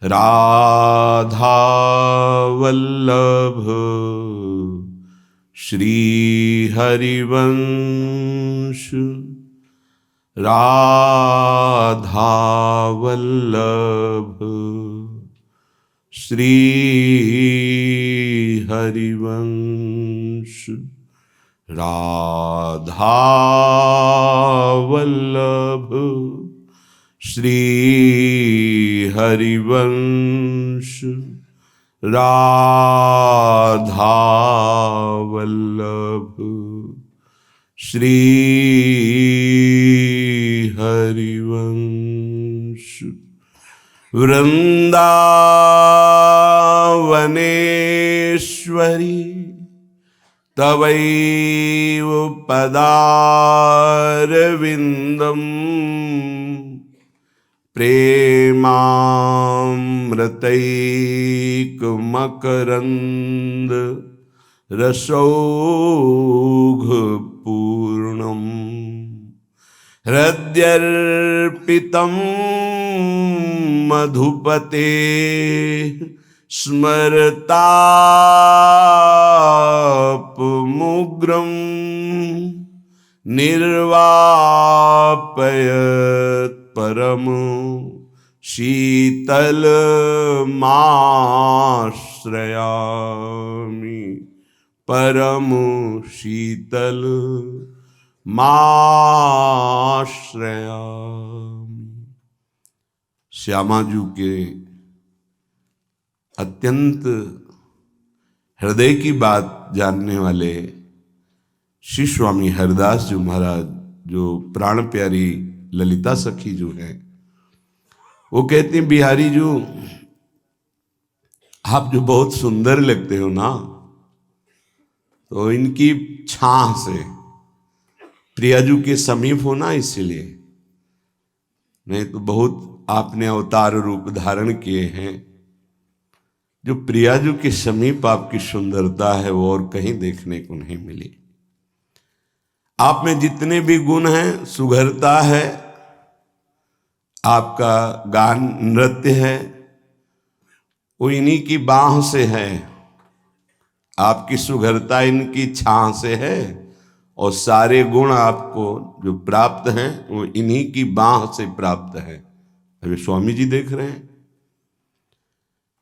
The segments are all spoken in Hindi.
राधा वल्लभ श्री हरिवंश, राधा वल्लभ श्री हरिवंश, राधा वल्लभ श्री हरिवंश, राधा वल्लभ श्री हरिवंश। वृंदावनेश्वरी तवैव पदारविंदम प्रेमामृतैकमकरंद रसौघपूर्णम् हृद्यर्पितं मधुपते स्मरतापमुग्रं निर्वापयत् परम शीतलमाश्रयामि, परम शीतल माश्रयामि। श्यामा जी के अत्यंत हृदय की बात जानने वाले श्री स्वामी हरिदास जी महाराज, जो प्राण प्यारी ललिता सखी जो है, वो कहते हैं बिहारी जी आप जो बहुत सुंदर लगते हो ना, तो इनकी छाह से प्रियाजू के समीप हो ना, इसलिए, नहीं तो बहुत आपने अवतार रूप धारण किए हैं। जो प्रियाजू के समीप आपकी सुंदरता है वो और कहीं देखने को नहीं मिली। आप में जितने भी गुण हैं, सुघरता है, आपका गान नृत्य है, वो इन्हीं की बाह से है। आपकी सुघरता इनकी छाह से है और सारे गुण आपको जो प्राप्त हैं वो इन्हीं की बाह से प्राप्त है। अभी स्वामी जी देख रहे हैं,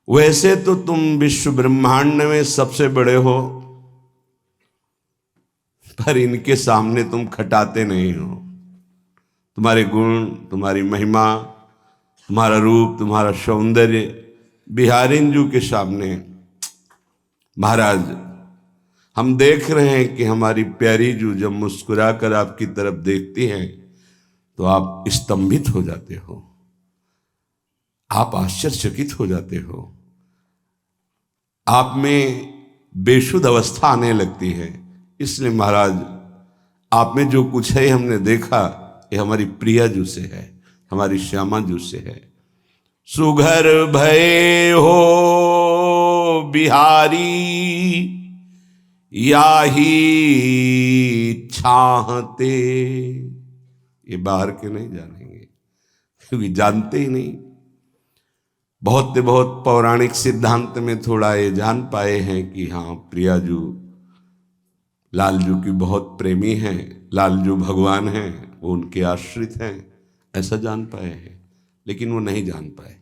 वैसे तो तुम विश्व ब्रह्मांड में सबसे बड़े हो, पर इनके सामने तुम खटाते नहीं हो। तुम्हारे गुण, तुम्हारी महिमा, तुम्हारा रूप, तुम्हारा सौंदर्य बिहारिंजू के सामने महाराज हम देख रहे हैं कि हमारी प्यारी जू जब मुस्कुरा कर आपकी तरफ देखती हैं तो आप स्तंभित हो जाते हो, आप आश्चर्यचकित हो जाते हो, आप में बेशुद्ध अवस्था आने लगती है। इसलिए महाराज आप में जो कुछ है हमने देखा, ये हमारी प्रिया जू से है, हमारी श्यामा जू से है। सुघर भय हो बिहारी याही छाहते, ये बाहर के नहीं जानेंगे क्योंकि जानते ही नहीं। बहुत पौराणिक सिद्धांत में थोड़ा ये जान पाए हैं कि हाँ प्रियाजू लालजू की बहुत प्रेमी हैं, लालजू भगवान हैं, वो उनके आश्रित हैं, ऐसा जान पाए हैं, लेकिन वो नहीं जान पाए।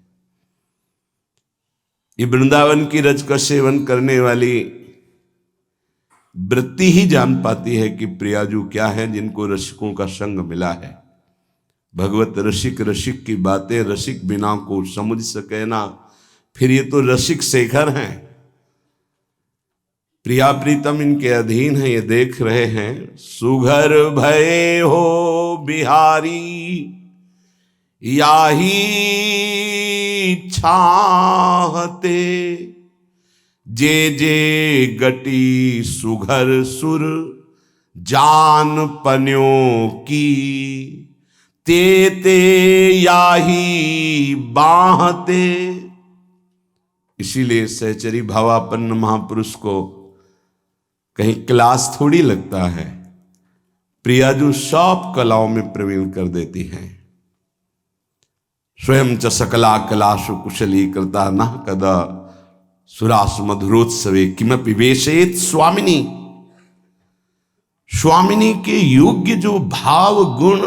ये वृंदावन की रज का सेवन करने वाली वृत्ति ही जान पाती है कि प्रियाजू क्या है, जिनको रसिकों का संग मिला है। भगवत रसिक रसिक की बातें रसिक बिना को समझ सके ना, फिर ये तो रसिक शेखर हैं, प्रिया प्रीतम इनके अधीन है, ये देख रहे हैं। सुघर भय हो बिहारी याही छाहते, जे जे गटी सुघर सुर जान पन्यों की, ते ते याही बाहते। इसीलिए सहचरी भावापन्न महापुरुष को कहीं क्लास थोड़ी लगता है, प्रियाजू सब कलाओं में प्रवीण कर देती हैं। स्वयं च सकला कलाशु कुशली कृता न कदा सुरास मधुरोत्सवे किमपि वेशेत स्वामिनी। स्वामिनी के योग्य जो भाव गुण,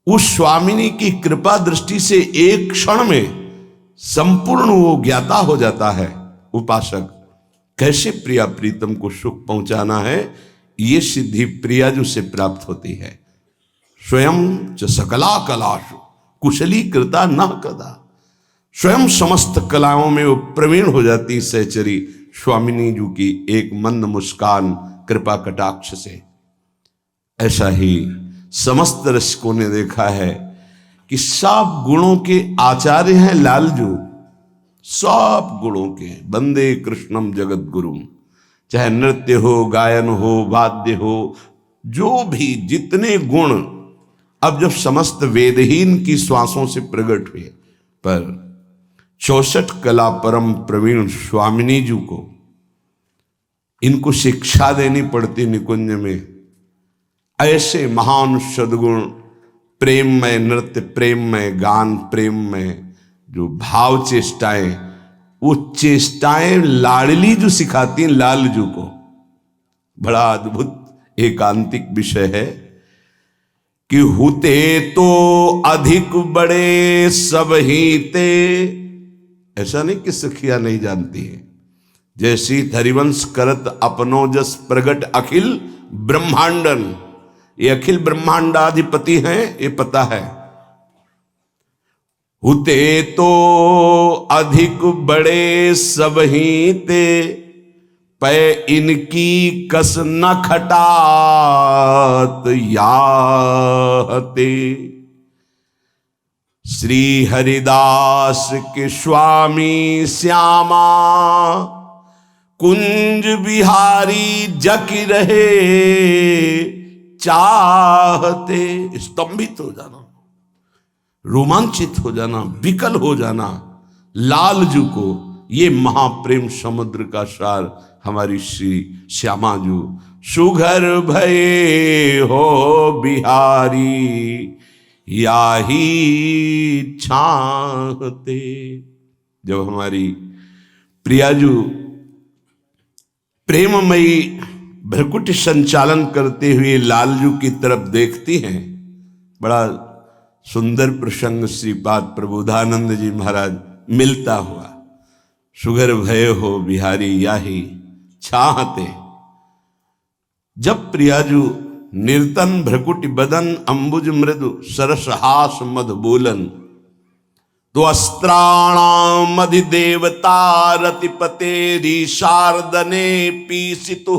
उस स्वामिनी की कृपा दृष्टि से एक क्षण में संपूर्ण वो ज्ञाता हो जाता है। उपासक कैसे प्रिया प्रीतम को सुख पहुंचाना है, ये सिद्धि प्रियाजू से प्राप्त होती है। स्वयं च सकला कलाशु कुशली कृता न कदा, स्वयं समस्त कलाओं में वो प्रवीण हो जाती सहचरी स्वामिनी जू की एक मंद मुस्कान कृपा कटाक्ष से। ऐसा ही समस्त रसिकों ने देखा है कि सब गुणों के आचार्य हैं लालजू, सब गुणों के। वंदे कृष्णम जगत गुरुम, चाहे नृत्य हो, गायन हो, वाद्य हो, जो भी जितने गुण अब जब समस्त वेदहीन की श्वासों से प्रकट हुए, पर 64 कला परम प्रवीण स्वामिनी जी को इनको शिक्षा देनी पड़ती निकुंज में। ऐसे महान सद्गुण, प्रेममय नृत्य, प्रेममय गान, प्रेममय जो भाव चेष्टाएं, वो चेष्टाएं लाडली जो सिखाती हैं लालजू को। बड़ा अद्भुत एकांतिक विषय है कि हुते तो अधिक बड़े सब ही ते। ऐसा नहीं कि सखिया नहीं जानती है। जैसी हरिवंश करत अपनो जस प्रगट अखिल ब्रह्मांडन, ये अखिल ब्रह्मांडाधिपति हैं, ये पता है। हुते तो अधिक बड़े सब ही ते, पै इनकी कस न खटात याते। श्री हरिदास के स्वामी श्यामा, कुंज बिहारी जकी रहे चाहते। स्तंभित हो जाना, रोमांचित हो जाना, विकल हो जाना लालजू को, ये महाप्रेम समुद्र का सार हमारी श्री श्यामा जू। सुघर भये हो बिहारी याही छाहते। जब हमारी प्रियाजू प्रेममयी भ्रकुटी संचालन करते हुए लालजू की तरफ देखती हैं, बड़ा सुंदर प्रसंग श्रीपाद प्रबोधानंद जी महाराज मिलता हुआ। सुगर भय हो बिहारी याही चाहते। जब प्रियाजू निर्तन भ्रकुटी बदन अंबुज मृदु सरस हास मध बोलन, तो अस्त्राणाम अधिदेवता रतिपते रीशार्दने पीसितु।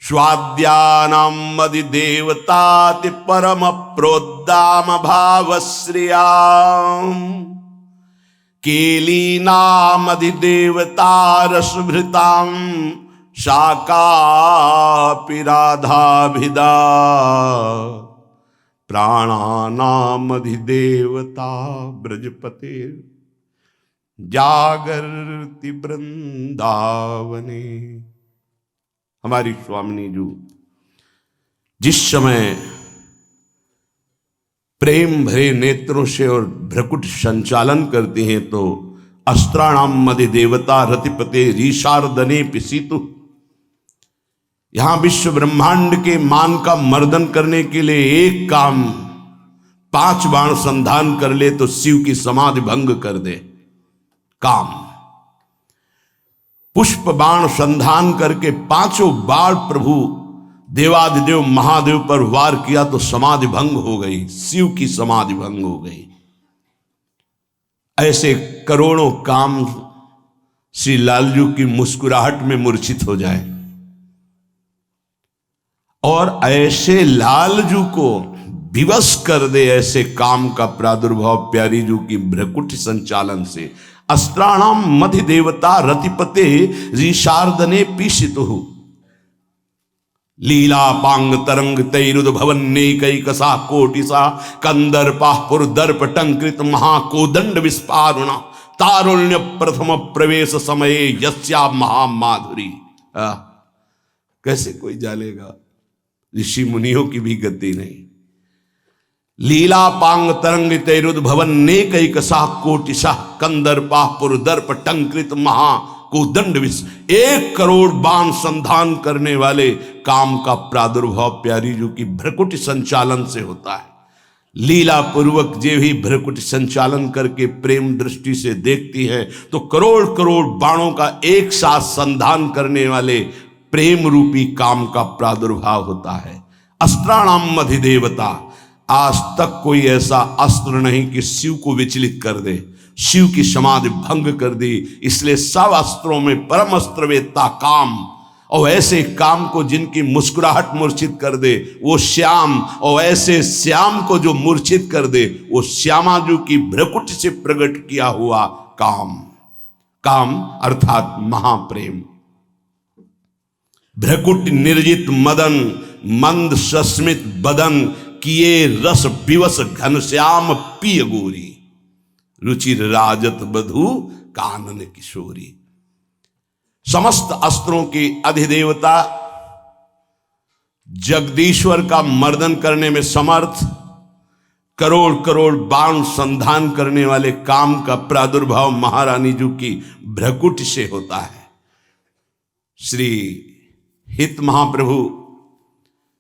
स्वाद्यानाम अधिदेवताति परम प्रोद्दाम भावश्रियाम। केलीनाम अधिदेवता रसभृताम शाकापि राधाभिदा। प्राणानाम अधिदेवता ब्रजपते जागर्ति वृंदावने। हमारी स्वामिनी जू जिस समय प्रेम भरे नेत्रों से और भ्रकुट संचालन करती हैं, तो अस्त्राणाम मध्य देवता रतिपते रीशार्दने पिसीतु। यहां विश्व ब्रह्मांड के मान का मर्दन करने के लिए एक काम, 5 बाण संधान कर ले तो शिव की समाधि भंग कर दे काम। पुष्प बाण संधान करके 5 बार प्रभु देवादिदेव महादेव पर वार किया तो समाधि भंग हो गई, शिव की समाधि भंग हो गई। ऐसे करोड़ों काम श्री लालजू की मुस्कुराहट में मूर्छित हो जाए। और ऐसे लालजू को विवश कर दे ऐसे काम का प्रादुर्भाव प्यारी जू की भ्रकुट संचालन से। अस्त्राणाम मध्य देवता रतिपते ऋषार्दने पीषितु। लीला पांग तरंग तैरुद भवन्नेकैकसा कोटिसा कंदर्पा पुरदर्प टंकृत महाकोदंड विस्फारुणा तारुण्य प्रथम प्रवेश समये यस्या महामाधुरी। कैसे कोई जानेगा, ऋषि मुनियों की भी गति नहीं। लीला पांग तरंग तैरुद्भवन नेक सा कोटिशा कंदर्पा पुरदर्प टंकृत महा को दंड विष 1 करोड़ बाण संधान करने वाले काम का प्रादुर्भाव प्यारी जी की भ्रकुटी संचालन से होता है। लीला पूर्वक जे भी भ्रकुटी संचालन करके प्रेम दृष्टि से देखती है तो करोड़ करोड़ बाणों का एक साथ संधान करने वाले प्रेम रूपी काम का प्रादुर्भाव होता है। अस्त्राणाम अधिदेवता, आज तक कोई ऐसा अस्त्र नहीं कि शिव को विचलित कर दे, शिव की समाधि भंग कर दी। इसलिए सब अस्त्रों में परम अस्त्र वेत्ता काम, और ऐसे काम को जिनकी मुस्कुराहट मूर्छित कर दे वो श्याम, और ऐसे श्याम को जो मूर्छित कर दे वो श्यामाजू की भ्रकुटी से प्रकट किया हुआ काम। काम अर्थात महाप्रेम। भ्रकुट निर्जित मदन मंद सस्मित बदन किए रस विवश घनश्याम पिय गोरी, रुचिर राजत बधु कानन किशोरी। समस्त अस्त्रों के अधिदेवता, जगदीश्वर का मर्दन करने में समर्थ, करोड़ करोड़ बाण संधान करने वाले काम का प्रादुर्भाव महारानी जी की भ्रकुटी से होता है। श्री हित महाप्रभु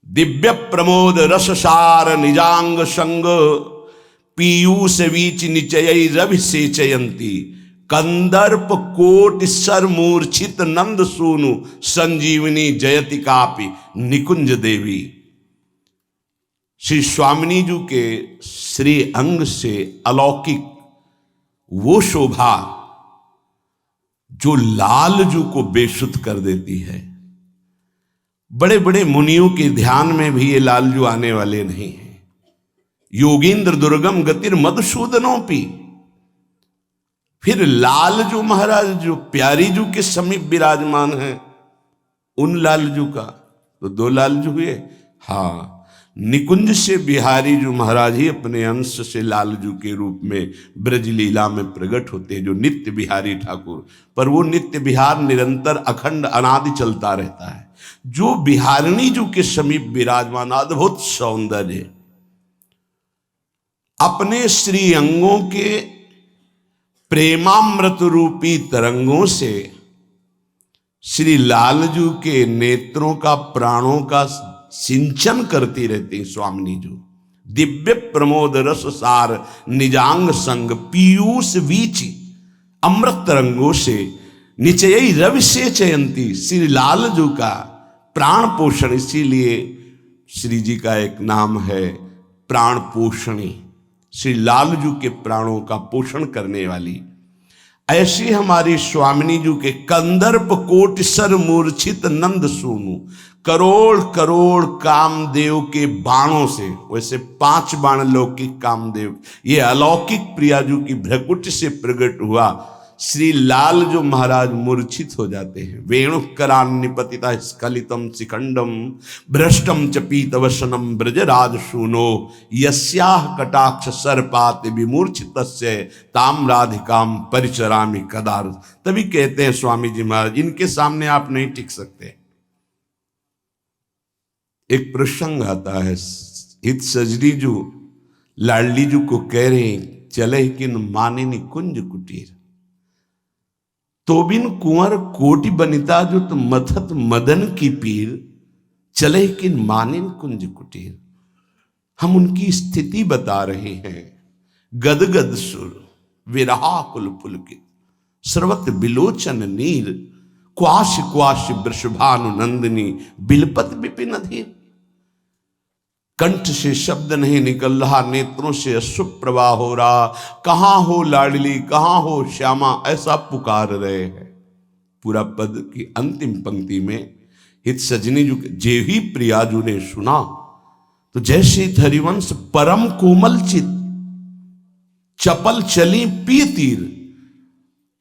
दिव्य प्रमोद रससार निजांग संग पीयूष वीच निचय रवि सेचयंती कंदर्प कोटि सर मूर्छित नंद सूनु संजीवनी जयति कापि निकुंज देवी। श्री स्वामिनी जी के श्री अंग से अलौकिक वो शोभा जो लालजू को बेसुध कर देती है। बड़े बड़े मुनियों के ध्यान में भी ये लालजू आने वाले नहीं हैं। योगींद्र दुर्गम गतिर मधुसूदनोपी, फिर लालजू महाराज जो प्यारी जू के समीप विराजमान हैं, उन लालजू का तो 2 लालजू हुए। हाँ, निकुंज से बिहारी जो महाराज ही अपने अंश से लालजू के रूप में ब्रज लीला में प्रकट होते हैं, जो नित्य बिहारी ठाकुर। पर वो नित्य बिहार निरंतर अखंड अनादि चलता रहता है। जो बिहारिणी जू के समीप विराजमान अद्भुत सौंदर्य, अपने श्री अंगों के प्रेमामृत रूपी तरंगों से श्री लालजू के नेत्रों का प्राणों का सिंचन करती रहती स्वामिनी जू। दिव्य प्रमोद रस सार निजांग संग पीयूष वीची, अमृत तरंगों से निचयी रवि से चयंती। श्री लालजू का प्राण पोषण, इसीलिए श्री जी का एक नाम है प्राण पोषणी, श्री लालजू के प्राणों का पोषण करने वाली। ऐसी हमारी स्वामिनी जी के कंदर्प कोटि सर मूर्छित नंद सूनु, करोड़ करोड़ कामदेव के बाणों से, वैसे 5 बाण लौकिक कामदेव, ये अलौकिक प्रियाजू की भ्रकुटी से प्रकट हुआ। श्री लाल जो महाराज मूर्छित हो जाते हैं। वेणुकरान्निपतिता स्खलितम शिखंडम भ्रष्टम च पीतवसनम ब्रजराज शूनो यस्याह कटाक्ष सर्पात विमूर्छितस्य ताम राधिकाम परिचरामि कदार। तभी कहते हैं स्वामी जी महाराज, इनके सामने आप नहीं टिक सकते। एक प्रसंग आता है, हित सजरी जो लाडली जू को कह रहे हैं, चले किन मानिनी कुंज कुटीर, तो बिन कुंवर कोटि बनिता जो तो मथत मदन की पीर, चले किन मानिन कुंज कुटीर। हम उनकी स्थिति बता रहे हैं। गदगद सुर विरहाकुल पुलकित सर्वत बिलोचन नीर, क्वाश क्वाश वृषभानु नंदिनी बिलपत विपिन अधीर। कंठ से शब्द नहीं निकल रहा, नेत्रों से अश्रु प्रवाह हो रहा। कहाँ हो लाडली, कहाँ हो श्यामा, ऐसा पुकार रहे हैं। पूरा पद की अंतिम पंक्ति में हित सजनी जो जे ही प्रियाजू ने सुना तो जैसे हरिवंश परम कोमल चित चपल चली पी तीर।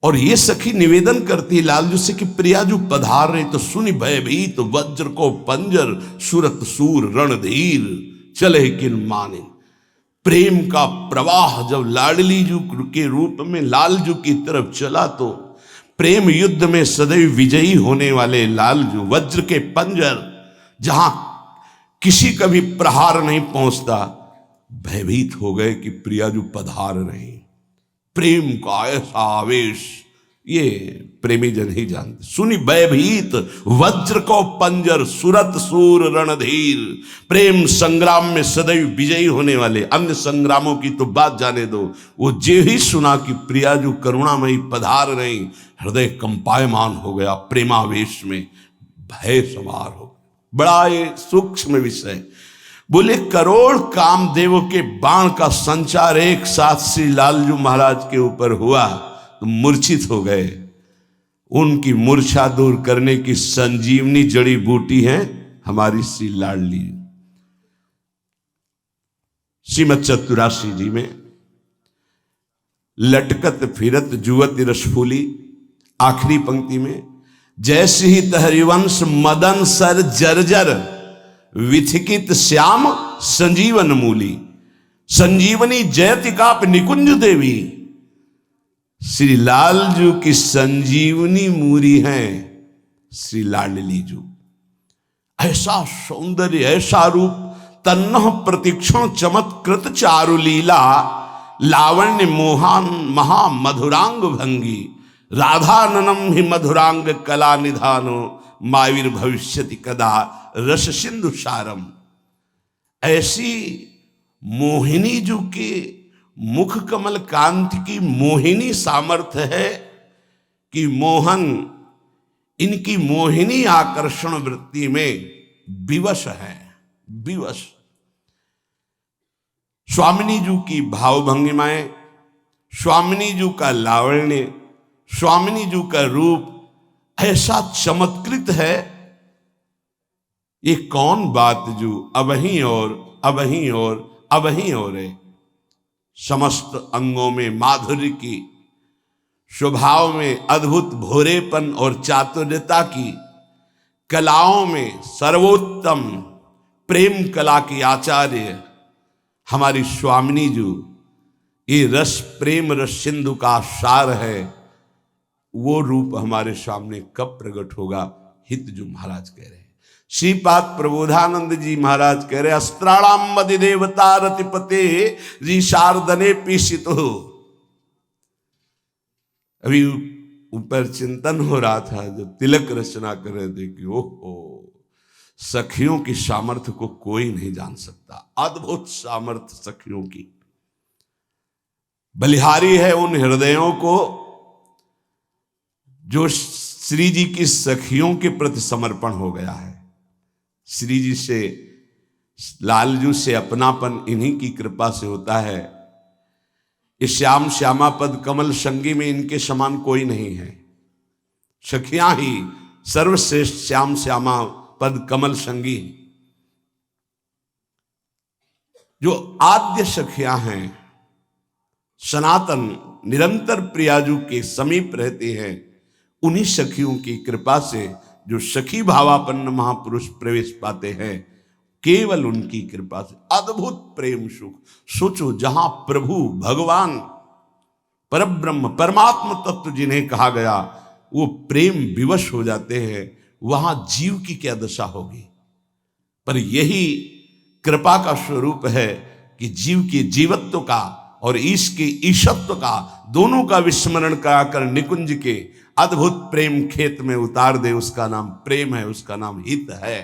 और ये सखी निवेदन करती लालजू से कि प्रियाजू पधार रहे तो सुनि भयभीत तो वज्र को पंजर, सुरत सूर रणधीर चले किन मानिन। प्रेम का प्रवाह जब लाडली जू के रूप में लालजू की तरफ चला तो प्रेम युद्ध में सदैव विजयी होने वाले लालजू, वज्र के पंजर, जहां किसी का भी प्रहार नहीं पहुंचता, भयभीत हो गए कि प्रियाजू पधार रही। प्रेम का ऐसा आवेश ये प्रेमी जन ही जानते। सुनी भयभीत वज्र को पंजर, सुरत सूर रणधीर। प्रेम संग्राम में सदैव विजयी होने वाले, अन्य संग्रामों की तो बात जाने दो, वो जे ही सुना कि प्रियाजू करुणामयी पधार रही, हृदय कंपायमान हो गया। प्रेमावेश में भय सवार हो। बड़ा ये सूक्ष्म विषय। बोले करोड़ कामदेवों के बाण का संचार एक साथ श्री लालजू महाराज के ऊपर हुआ तो मूर्छित हो गए। उनकी मूर्छा दूर करने की संजीवनी जड़ी बूटी है हमारी श्री लाडली। श्रीमद चतुराशी जी में लटकत फिरत जुवत रसफूली, आखिरी पंक्ति में जैसे ही हरिवंश मदन सर जर्जर विथिकित श्याम संजीवन मूली। संजीवनी जयतिकाप निकुंज देवी। श्री लालजू की संजीवनी मूरी हैं श्री लाडली जू। ऐसा सौंदर्य, ऐसा रूप, तन्नह प्रतिक्षण चमत्कृत चारु लीला। लावण्य मोहान महा मधुरांग भंगी। राधाननम ही मधुरांग कला निधानो। माविर भविष्यति कदा रस सिंधु सारम। ऐसी मोहिनी जू के मुख कमल कांति की मोहिनी सामर्थ्य है कि मोहन इनकी मोहिनी आकर्षण वृत्ति में विवश है, विवश। स्वामिनी जू की भावभंगिमाएं, स्वामिनी जू का लावण्य, स्वामिनी जू का रूप ऐसा चमत्कृत है। ये कौन बात जू अबहीं और अबहीं और अबहीं और है। समस्त अंगों में माधुर्य की, स्वभाव में अद्भुत भोरेपन और चातुर्यता की, कलाओं में सर्वोत्तम प्रेम कला की आचार्य हमारी स्वामिनी जू। ये रस प्रेम रस सिंधु का सार है। वो रूप हमारे सामने कब प्रकट होगा, हितजू महाराज कह रहे हैं। श्रीपाद प्रबोधानंद जी महाराज कह रहे अस्त्राणाम मदि देवता रतिपते जी शारदने पीषित हो। अभी ऊपर चिंतन हो रहा था जब तिलक रचना कर रहे थे कि ओहो, सखियों की सामर्थ्य को कोई नहीं जान सकता। अद्भुत सामर्थ्य सखियों की। बलिहारी है उन हृदयों को जो श्री जी की सखियों के प्रति समर्पण हो गया है। श्री जी से, लालजू से अपनापन इन्हीं की कृपा से होता है। इस श्याम श्यामा पद कमल संगी में इनके समान कोई नहीं है। सखियां ही सर्वश्रेष्ठ श्याम श्यामा पद कमल संगी। जो आद्य सखियां हैं, सनातन निरंतर प्रियाजू के समीप रहते हैं, उन्हीं सखियों की कृपा से जो सखी भावापन्न महापुरुष प्रवेश पाते हैं, केवल उनकी कृपा से अद्भुत प्रेम सुख। सोचो, जहां प्रभु भगवान परब्रह्म परमात्म तत्व जिन्हें कहा गया वो प्रेम विवश हो जाते हैं, वहां जीव की क्या दशा होगी। पर यही कृपा का स्वरूप है कि जीव के जीवत्व का और ईश के ईशत्व का दोनों का विस्मरण कराकर निकुंज के अद्भुत प्रेम खेत में उतार दे। उसका नाम प्रेम है, उसका नाम हित है।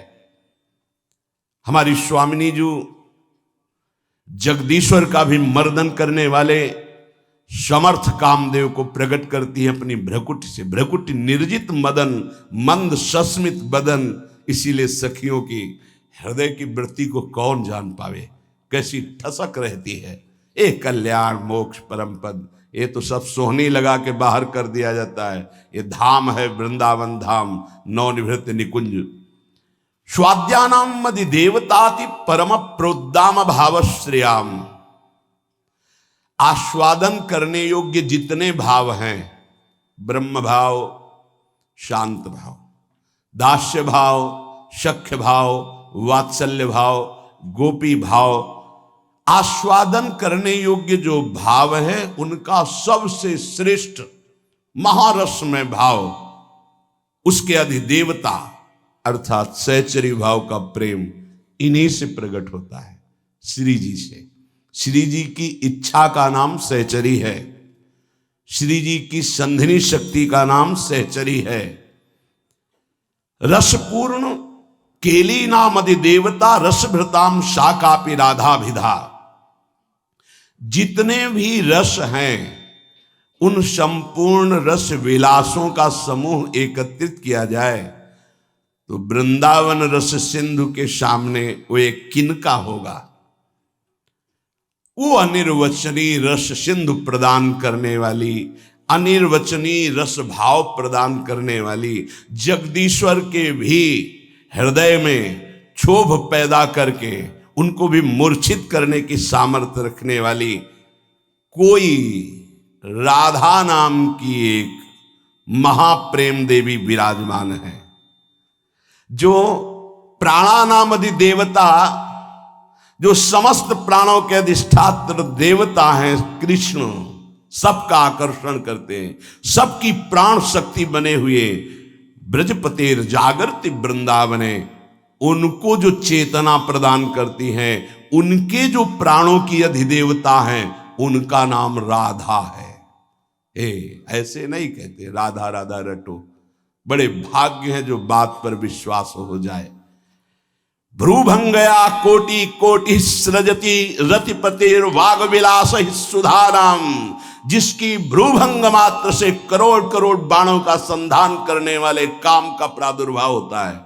हमारी स्वामिनी जू जगदीश्वर का भी मर्दन करने वाले समर्थ कामदेव को प्रकट करती है अपनी भ्रकुटी से। भ्रकुटी निर्जित मदन मंद सस्मित बदन। इसीलिए सखियों की हृदय की वृत्ति को कौन जान पावे, कैसी ठसक रहती है। ए कल्याण मोक्ष परम पद, ये तो सब सोहनी लगा के बाहर कर दिया जाता है। ये धाम है वृंदावन धाम, नवनिवृत्त निकुंज। स्वाद्यानाम मदि देवताति परम प्रोद्दाम भावश्रेयाम। आस्वादन करने योग्य जितने भाव हैं, ब्रह्म भाव, शांत भाव, दास्य भाव, सख्य भाव, वात्सल्य भाव, गोपी भाव, आस्वादन करने योग्य जो भाव है, उनका सबसे श्रेष्ठ महारसमय भाव, उसके अधिदेवता अर्थात सहचरी भाव का प्रेम इन्हीं से प्रकट होता है, श्री जी से। श्री जी की इच्छा का नाम सहचरी है, श्री जी की संधिनी शक्ति का नाम सहचरी है। रसपूर्ण केली नाम अधिदेवता रसभृताम शाकापि राधाभिधा। जितने भी रस हैं उन संपूर्ण रस विलासों का समूह एकत्रित किया जाए तो वृंदावन रस सिंधु के सामने वो एक किनका होगा। वो अनिर्वचनीय रस सिंधु प्रदान करने वाली, अनिर्वचनीय रस भाव प्रदान करने वाली, जगदीश्वर के भी हृदय में क्षोभ पैदा करके उनको भी मूर्छित करने की सामर्थ्य रखने वाली कोई राधा नाम की एक महाप्रेम देवी विराजमान है, जो प्राणानाम अधिदेवता, जो समस्त प्राणों के अधिष्ठात्र देवता हैं कृष्ण, सबका आकर्षण करते हैं, सबकी प्राण शक्ति बने हुए ब्रजपतेर जागृति वृंदावने, उनको जो चेतना प्रदान करती हैं, उनके जो प्राणों की अधिदेवता हैं, उनका नाम राधा है। ऐसे नहीं कहते राधा राधा रटो, बड़े भाग्य हैं जो बात पर विश्वास हो जाए। भ्रूभंगया कोटि कोटि सृजति रतिपतेर वाग विलास सुधाराम। जिसकी भ्रूभंग मात्र से करोड़ करोड़ बाणों का संधान करने वाले काम का प्रादुर्भाव होता है।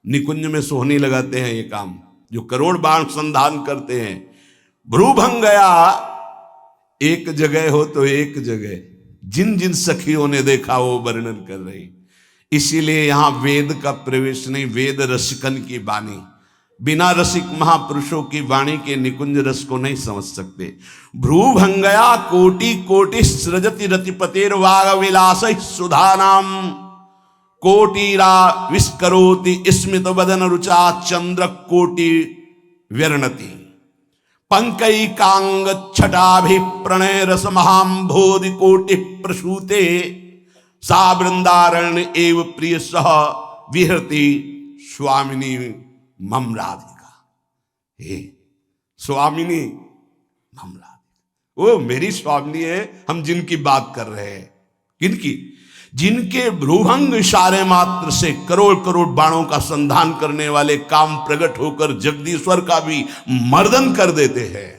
निकुंज में सोहनी लगाते हैं ये काम, जो करोड़ बाण संधान करते हैं। भ्रूभंगया एक जगह हो तो एक जगह, जिन जिन सखियों ने देखा वो वर्णन कर रही। इसीलिए यहां वेद का प्रवेश नहीं, वेद रसिकन की वाणी, बिना रसिक महापुरुषों की वाणी के निकुंज रस को नहीं समझ सकते। भ्रूभंगया कोटि कोटि सृजति रतिपतेर वाग विलास सुधानाम। कोटिरा विस्करोति स्मित वदन रुचा चंद्र कोटि व्यरणति। पंकैकांग छटाभि प्रणय रस महाम्भोधि कोटि प्रसूते। सा वृंदारण्य एव प्रिय सह विहरति स्वामिनी मम राधिका। हे स्वामिनी मम राधिका, वो मेरी स्वामिनी है। हम जिनकी बात कर रहे हैं, किनकी? जिनके भ्रूभंग इशारे मात्र से करोड़ करोड़ बाणों का संधान करने वाले काम प्रकट होकर जगदीश्वर का भी मर्दन कर देते हैं,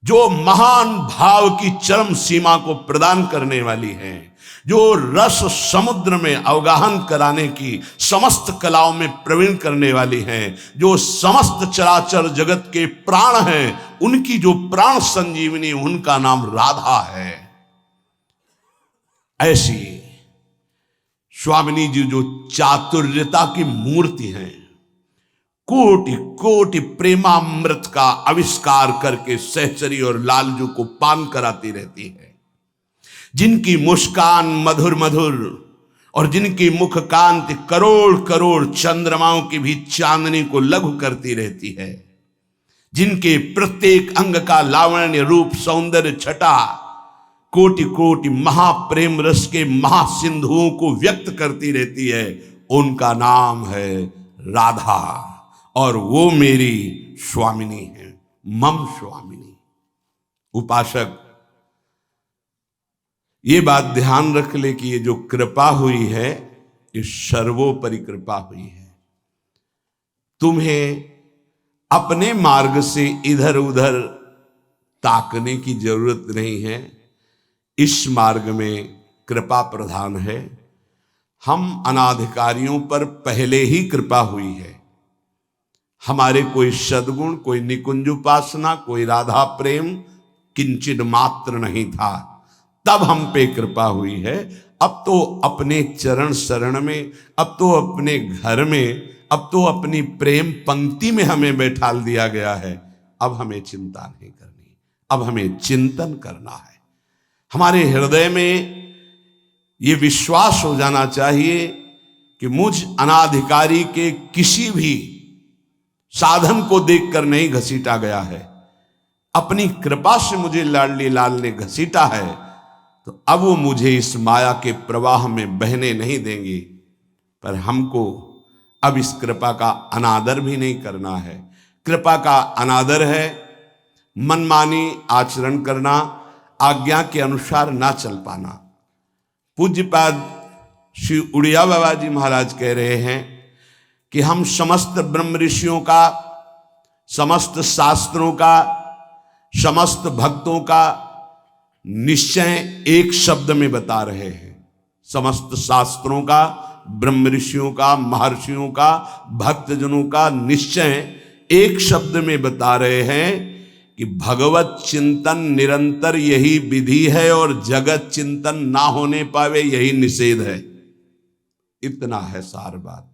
जो महान भाव की चरम सीमा को प्रदान करने वाली हैं, जो रस समुद्र में अवगाहन कराने की समस्त कलाओं में प्रवीण करने वाली हैं, जो समस्त चराचर जगत के प्राण हैं, उनकी जो प्राण संजीवनी, उनका नाम राधा है। ऐसी स्वामिनी जी जो चातुर्यता की मूर्ति हैं, कोटि कोटि प्रेमामृत का आविष्कार करके सहचरी और लालजू को पान कराती रहती है। जिनकी मुस्कान मधुर मधुर और जिनकी मुख कांति करोड़ करोड़ चंद्रमाओं की भी चांदनी को लघु करती रहती है। जिनके प्रत्येक अंग का लावण्य रूप सौंदर्य छटा कोटि कोटि महाप्रेम रस के महासिंधुओं को व्यक्त करती रहती है, उनका नाम है राधा, और वो मेरी स्वामिनी है, मम स्वामिनी। उपासक ये बात ध्यान रख ले कि ये जो कृपा हुई है, ये सर्वोपरि कृपा हुई है। तुम्हें अपने मार्ग से इधर उधर ताकने की जरूरत नहीं है। इस मार्ग में कृपा प्रधान है। हम अनाधिकारियों पर पहले ही कृपा हुई है। हमारे कोई सद्गुण, कोई निकुंज उपासना, कोई राधा प्रेम किंचित मात्र नहीं था, तब हम पे कृपा हुई है। अब तो अपने चरण शरण में, अब तो अपने घर में, अब तो अपनी प्रेम पंक्ति में हमें बैठाल दिया गया है। अब हमें चिंता नहीं करनी, अब हमें चिंतन करना है। हमारे हृदय में ये विश्वास हो जाना चाहिए कि मुझ अनाधिकारी के किसी भी साधन को देखकर नहीं घसीटा गया है। अपनी कृपा से मुझे लाडली लाल ने घसीटा है, तो अब वो मुझे इस माया के प्रवाह में बहने नहीं देंगे। पर हमको अब इस कृपा का अनादर भी नहीं करना है। कृपा का अनादर है मनमानी आचरण करना, आज्ञा के अनुसार ना चल पाना। पूज्यपाद श्री उड़िया बाबा जी महाराज कह रहे हैं कि हम समस्त ब्रह्म ऋषियों का, समस्त शास्त्रों का, समस्त भक्तों का निश्चय एक शब्द में बता रहे हैं। समस्त शास्त्रों का, ब्रह्म ऋषियों का, महर्षियों का, भक्तजनों का निश्चय एक शब्द में बता रहे हैं कि भगवत चिंतन निरंतर यही विधि है और जगत चिंतन ना होने पावे यही निषेध है। इतना है सार बात।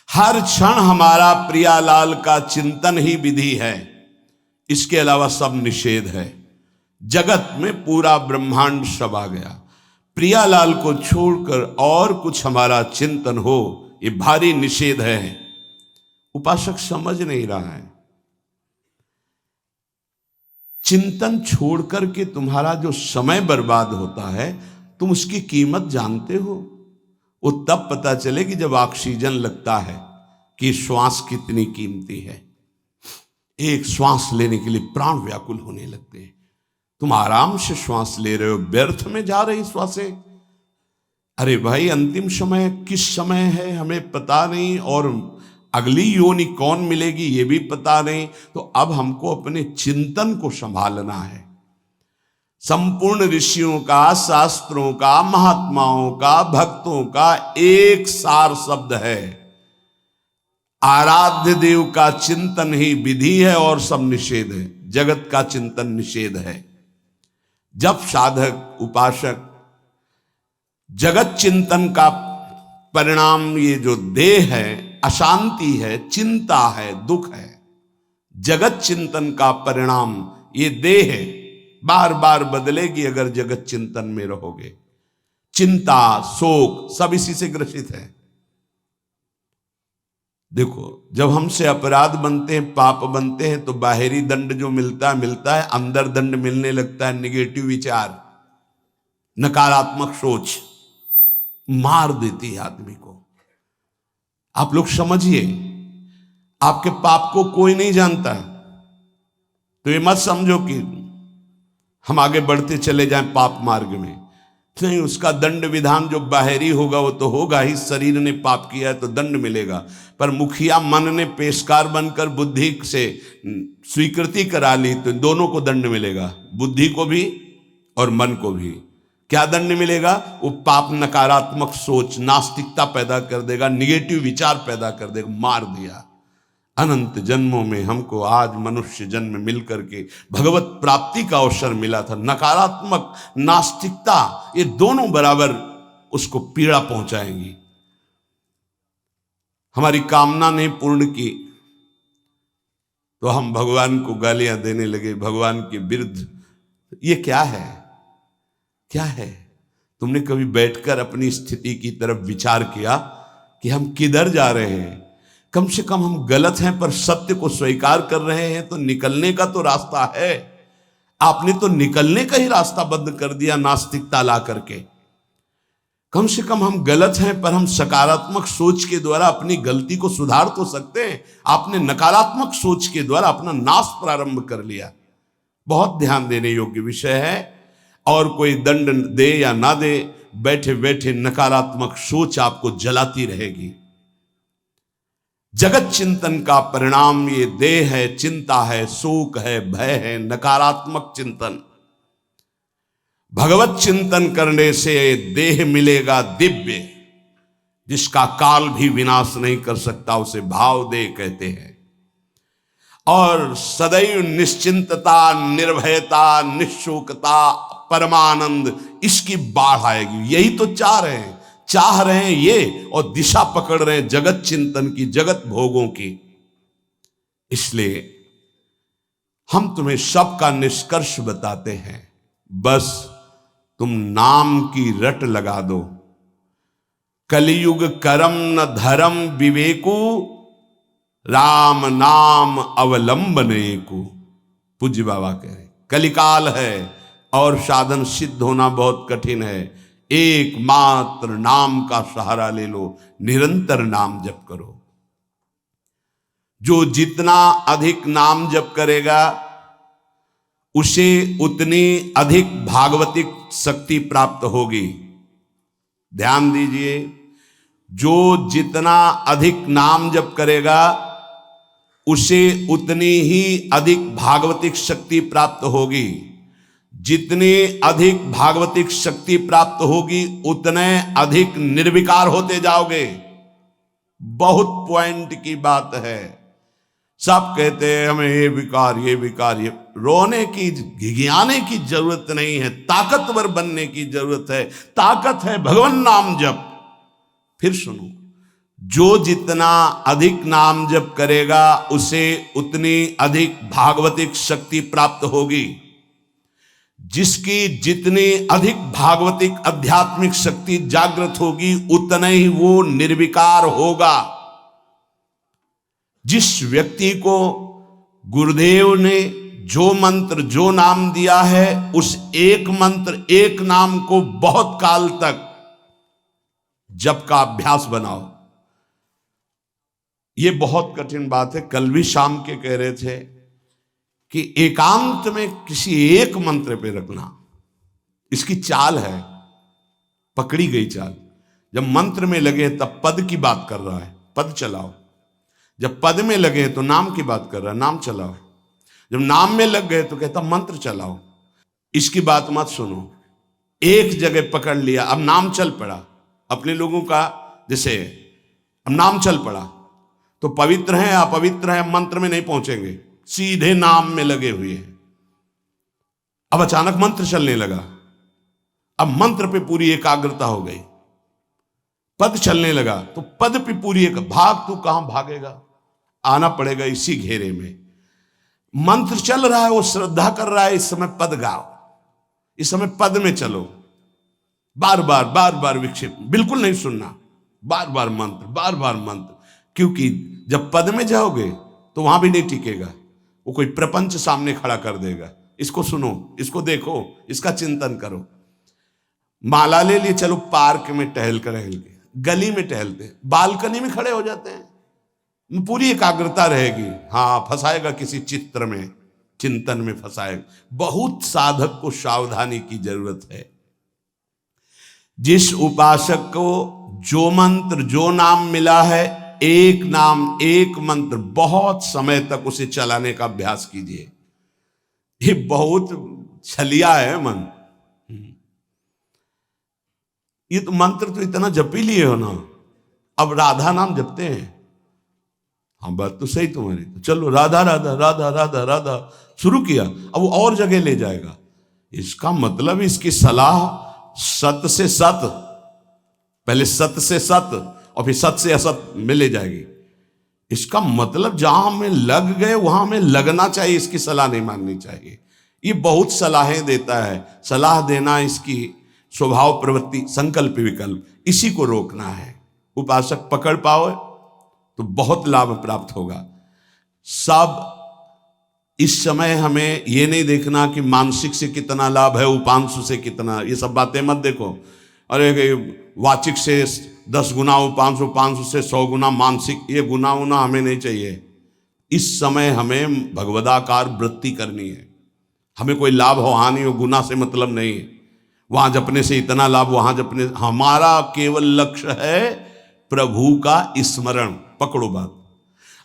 हर क्षण हमारा प्रियालाल का चिंतन ही विधि है, इसके अलावा सब निषेध है। जगत में पूरा ब्रह्मांड सब आ गया, प्रियालाल को छोड़कर और कुछ हमारा चिंतन हो ये भारी निषेध है। उपासक समझ नहीं रहा है। चिंतन छोड़कर के तुम्हारा जो समय बर्बाद होता है, तुम उसकी कीमत जानते हो? वो तब पता चले कि जब ऑक्सीजन लगता है कि श्वास कितनी कीमती है। एक श्वास लेने के लिए प्राण व्याकुल होने लगते हैं। तुम आराम से श्वास ले रहे हो, व्यर्थ में जा रही श्वासें। अरे भाई, अंतिम समय किस समय है हमें पता नहीं, और अगली योनि कौन मिलेगी ये भी पता नहीं। तो अब हमको अपने चिंतन को संभालना है। संपूर्ण ऋषियों का, शास्त्रों का, महात्माओं का, भक्तों का एक सार शब्द है, आराध्य देव का चिंतन ही विधि है और सब निषेध है। जगत का चिंतन निषेध है। जब साधक उपासक जगत चिंतन का परिणाम ये जो देह है, अशांति है, चिंता है, दुख है, जगत चिंतन का परिणाम ये देह है, बार बार बदलेगी अगर जगत चिंतन में रहोगे। चिंता, शोक सब इसी से ग्रसित है। देखो, जब हमसे अपराध बनते हैं, पाप बनते हैं, तो बाहरी दंड जो मिलता है, अंदर दंड मिलने लगता है। निगेटिव विचार, नकारात्मक सोच मार देती है आदमी को। आप लोग समझिए, आपके पाप को कोई नहीं जानता, तो ये मत समझो कि हम आगे बढ़ते चले जाएं पाप मार्ग में। नहीं, उसका दंड विधान जो बाहरी होगा वो तो होगा ही। शरीर ने पाप किया है तो दंड मिलेगा, पर मुखिया मन ने पेशकार बनकर बुद्धि से स्वीकृति करा ली तो दोनों को दंड मिलेगा, बुद्धि को भी और मन को भी। क्या दंड मिलेगा? वो पाप नकारात्मक सोच, नास्तिकता पैदा कर देगा, निगेटिव विचार पैदा कर देगा। मार दिया। अनंत जन्मों में हमको आज मनुष्य जन्म मिलकर के भगवत प्राप्ति का अवसर मिला था। नकारात्मक, नास्तिकता ये दोनों बराबर उसको पीड़ा पहुंचाएंगी। हमारी कामना नहीं पूर्ण की तो हम भगवान को गालियां देने लगे, भगवान के विरुद्ध। ये क्या है? क्या है? तुमने कभी बैठकर अपनी स्थिति की तरफ विचार किया कि हम किधर जा रहे हैं? कम से कम हम गलत हैं पर सत्य को स्वीकार कर रहे हैं तो निकलने का तो रास्ता है। आपने तो निकलने का ही रास्ता बंद कर दिया नास्तिकता ला करके। कम से कम हम गलत हैं पर हम सकारात्मक सोच के द्वारा अपनी गलती को सुधार तो सकते हैं। आपने नकारात्मक सोच के द्वारा अपना नाश प्रारंभ कर लिया। बहुत ध्यान देने योग्य विषय है। और कोई दंड दे या ना दे, बैठे बैठे नकारात्मक सोच आपको जलाती रहेगी। जगत चिंतन का परिणाम ये देह है, चिंता है, शोक है, भय है, नकारात्मक चिंतन। भगवत चिंतन करने से देह मिलेगा दिव्य, जिसका काल भी विनाश नहीं कर सकता, उसे भाव देह कहते हैं। और सदैव निश्चिंतता, निर्भयता, निशोकता, परमानंद, इसकी बाढ़ आएगी। यही तो चाह रहे हैं ये, और दिशा पकड़ रहे हैं जगत चिंतन की, जगत भोगों की। इसलिए हम तुम्हें सबका निष्कर्ष बताते हैं, बस तुम नाम की रट लगा दो। कलियुग करम न धर्म विवेकु, राम नाम अवलंबने को। पूज्य बाबा कह रहे, कलिकाल है और साधन सिद्ध होना बहुत कठिन है। एकमात्र नाम का सहारा ले लो, निरंतर नाम जप करो। जो जितना अधिक नाम जप करेगा उसे उतनी अधिक भागवतिक शक्ति प्राप्त होगी। ध्यान दीजिए, जो जितना अधिक नाम जप करेगा उसे उतनी ही अधिक भागवतिक शक्ति प्राप्त होगी। जितनी अधिक भागवतिक शक्ति प्राप्त होगी उतने अधिक निर्विकार होते जाओगे। बहुत पॉइंट की बात है। सब कहते हैं हमें ये विकार ये विकार, ये रोने की घिघियाने की जरूरत नहीं है, ताकतवर बनने की जरूरत है। ताकत है भगवान नाम जप। फिर सुनो, जो जितना अधिक नाम जप करेगा उसे उतनी अधिक भागवतिक शक्ति प्राप्त होगी। जिसकी जितनी अधिक भागवतिक आध्यात्मिक शक्ति जागृत होगी उतना ही वो निर्विकार होगा। जिस व्यक्ति को गुरुदेव ने जो मंत्र जो नाम दिया है उस एक मंत्र एक नाम को बहुत काल तक जप का अभ्यास बनाओ। ये बहुत कठिन बात है। कल भी शाम के कह रहे थे कि एकांत में किसी एक मंत्र पे रखना, इसकी चाल है, पकड़ी गई चाल। जब मंत्र में लगे तब पद की बात कर रहा है, पद चलाओ। जब पद में लगे तो नाम की बात कर रहा है, नाम चलाओ। जब नाम में लग गए तो कहता मंत्र चलाओ। इसकी बात मत सुनो। एक जगह पकड़ लिया, अब नाम चल पड़ा। अपने लोगों का जैसे अब नाम चल पड़ा तो पवित्र हैं अपवित्र हैं मंत्र में नहीं पहुंचेंगे, सीधे नाम में लगे हुए हैं। अब अचानक मंत्र चलने लगा, अब मंत्र पे पूरी एकाग्रता हो गई। पद चलने लगा तो पद पे पूरी एक भाग, तू कहां भागेगा, आना पड़ेगा इसी घेरे में। मंत्र चल रहा है, वो श्रद्धा कर रहा है, इस समय पद गाओ, इस समय पद में चलो। बार बार विक्षेप बिल्कुल नहीं सुनना, बार बार मंत्र। क्योंकि जब पद में जाओगे तो वहां भी नहीं टिकेगा, वो कोई प्रपंच सामने खड़ा कर देगा। इसको सुनो, इसको देखो, इसका चिंतन करो। माला ले लिए, चलो पार्क में टहल के, गली में टहलते, बालकनी में खड़े हो जाते हैं, पूरी एकाग्रता रहेगी। हाँ, फंसाएगा किसी चित्र में, चिंतन में फंसाएगा। बहुत साधक को सावधानी की जरूरत है। जिस उपासक को जो मंत्र जो नाम मिला है, एक नाम एक मंत्र बहुत समय तक उसे चलाने का अभ्यास कीजिए। ये बहुत छलिया है मन। ये तो मंत्र तो इतना जप ही लिए हो ना, अब राधा नाम जपते हैं। हाँ, बात तो सही तुम्हारी, तो चलो राधा राधा राधा राधा राधा शुरू किया, अब वो और जगह ले जाएगा। इसका मतलब इसकी सलाह सत से सत, पहले सत से सत और फिर सत से असत में ले जाएगी। इसका मतलब जहां हमें लग गए वहां हमें लगना चाहिए, इसकी सलाह नहीं माननी चाहिए। ये बहुत सलाहें देता है, सलाह देना इसकी स्वभाव प्रवृत्ति, संकल्प विकल्प, इसी को रोकना है। उपासक पकड़ पाओ तो बहुत लाभ प्राप्त होगा। सब इस समय हमें ये नहीं देखना कि मानसिक से कितना लाभ है, उपांशु से कितना, ये सब बातें मत देखो। अरे वाचिक से 10 गुना उपांशु, उपांशु से 100 गुना मानसिक, ये गुना उना हमें नहीं चाहिए। इस समय हमें भगवदाकार वृत्ति करनी है। हमें कोई लाभ हो हानि हो, गुना से मतलब नहीं है। वहां जपने से इतना लाभ, वहां जपने, हमारा केवल लक्ष्य है प्रभु का स्मरण। पकड़ो बात।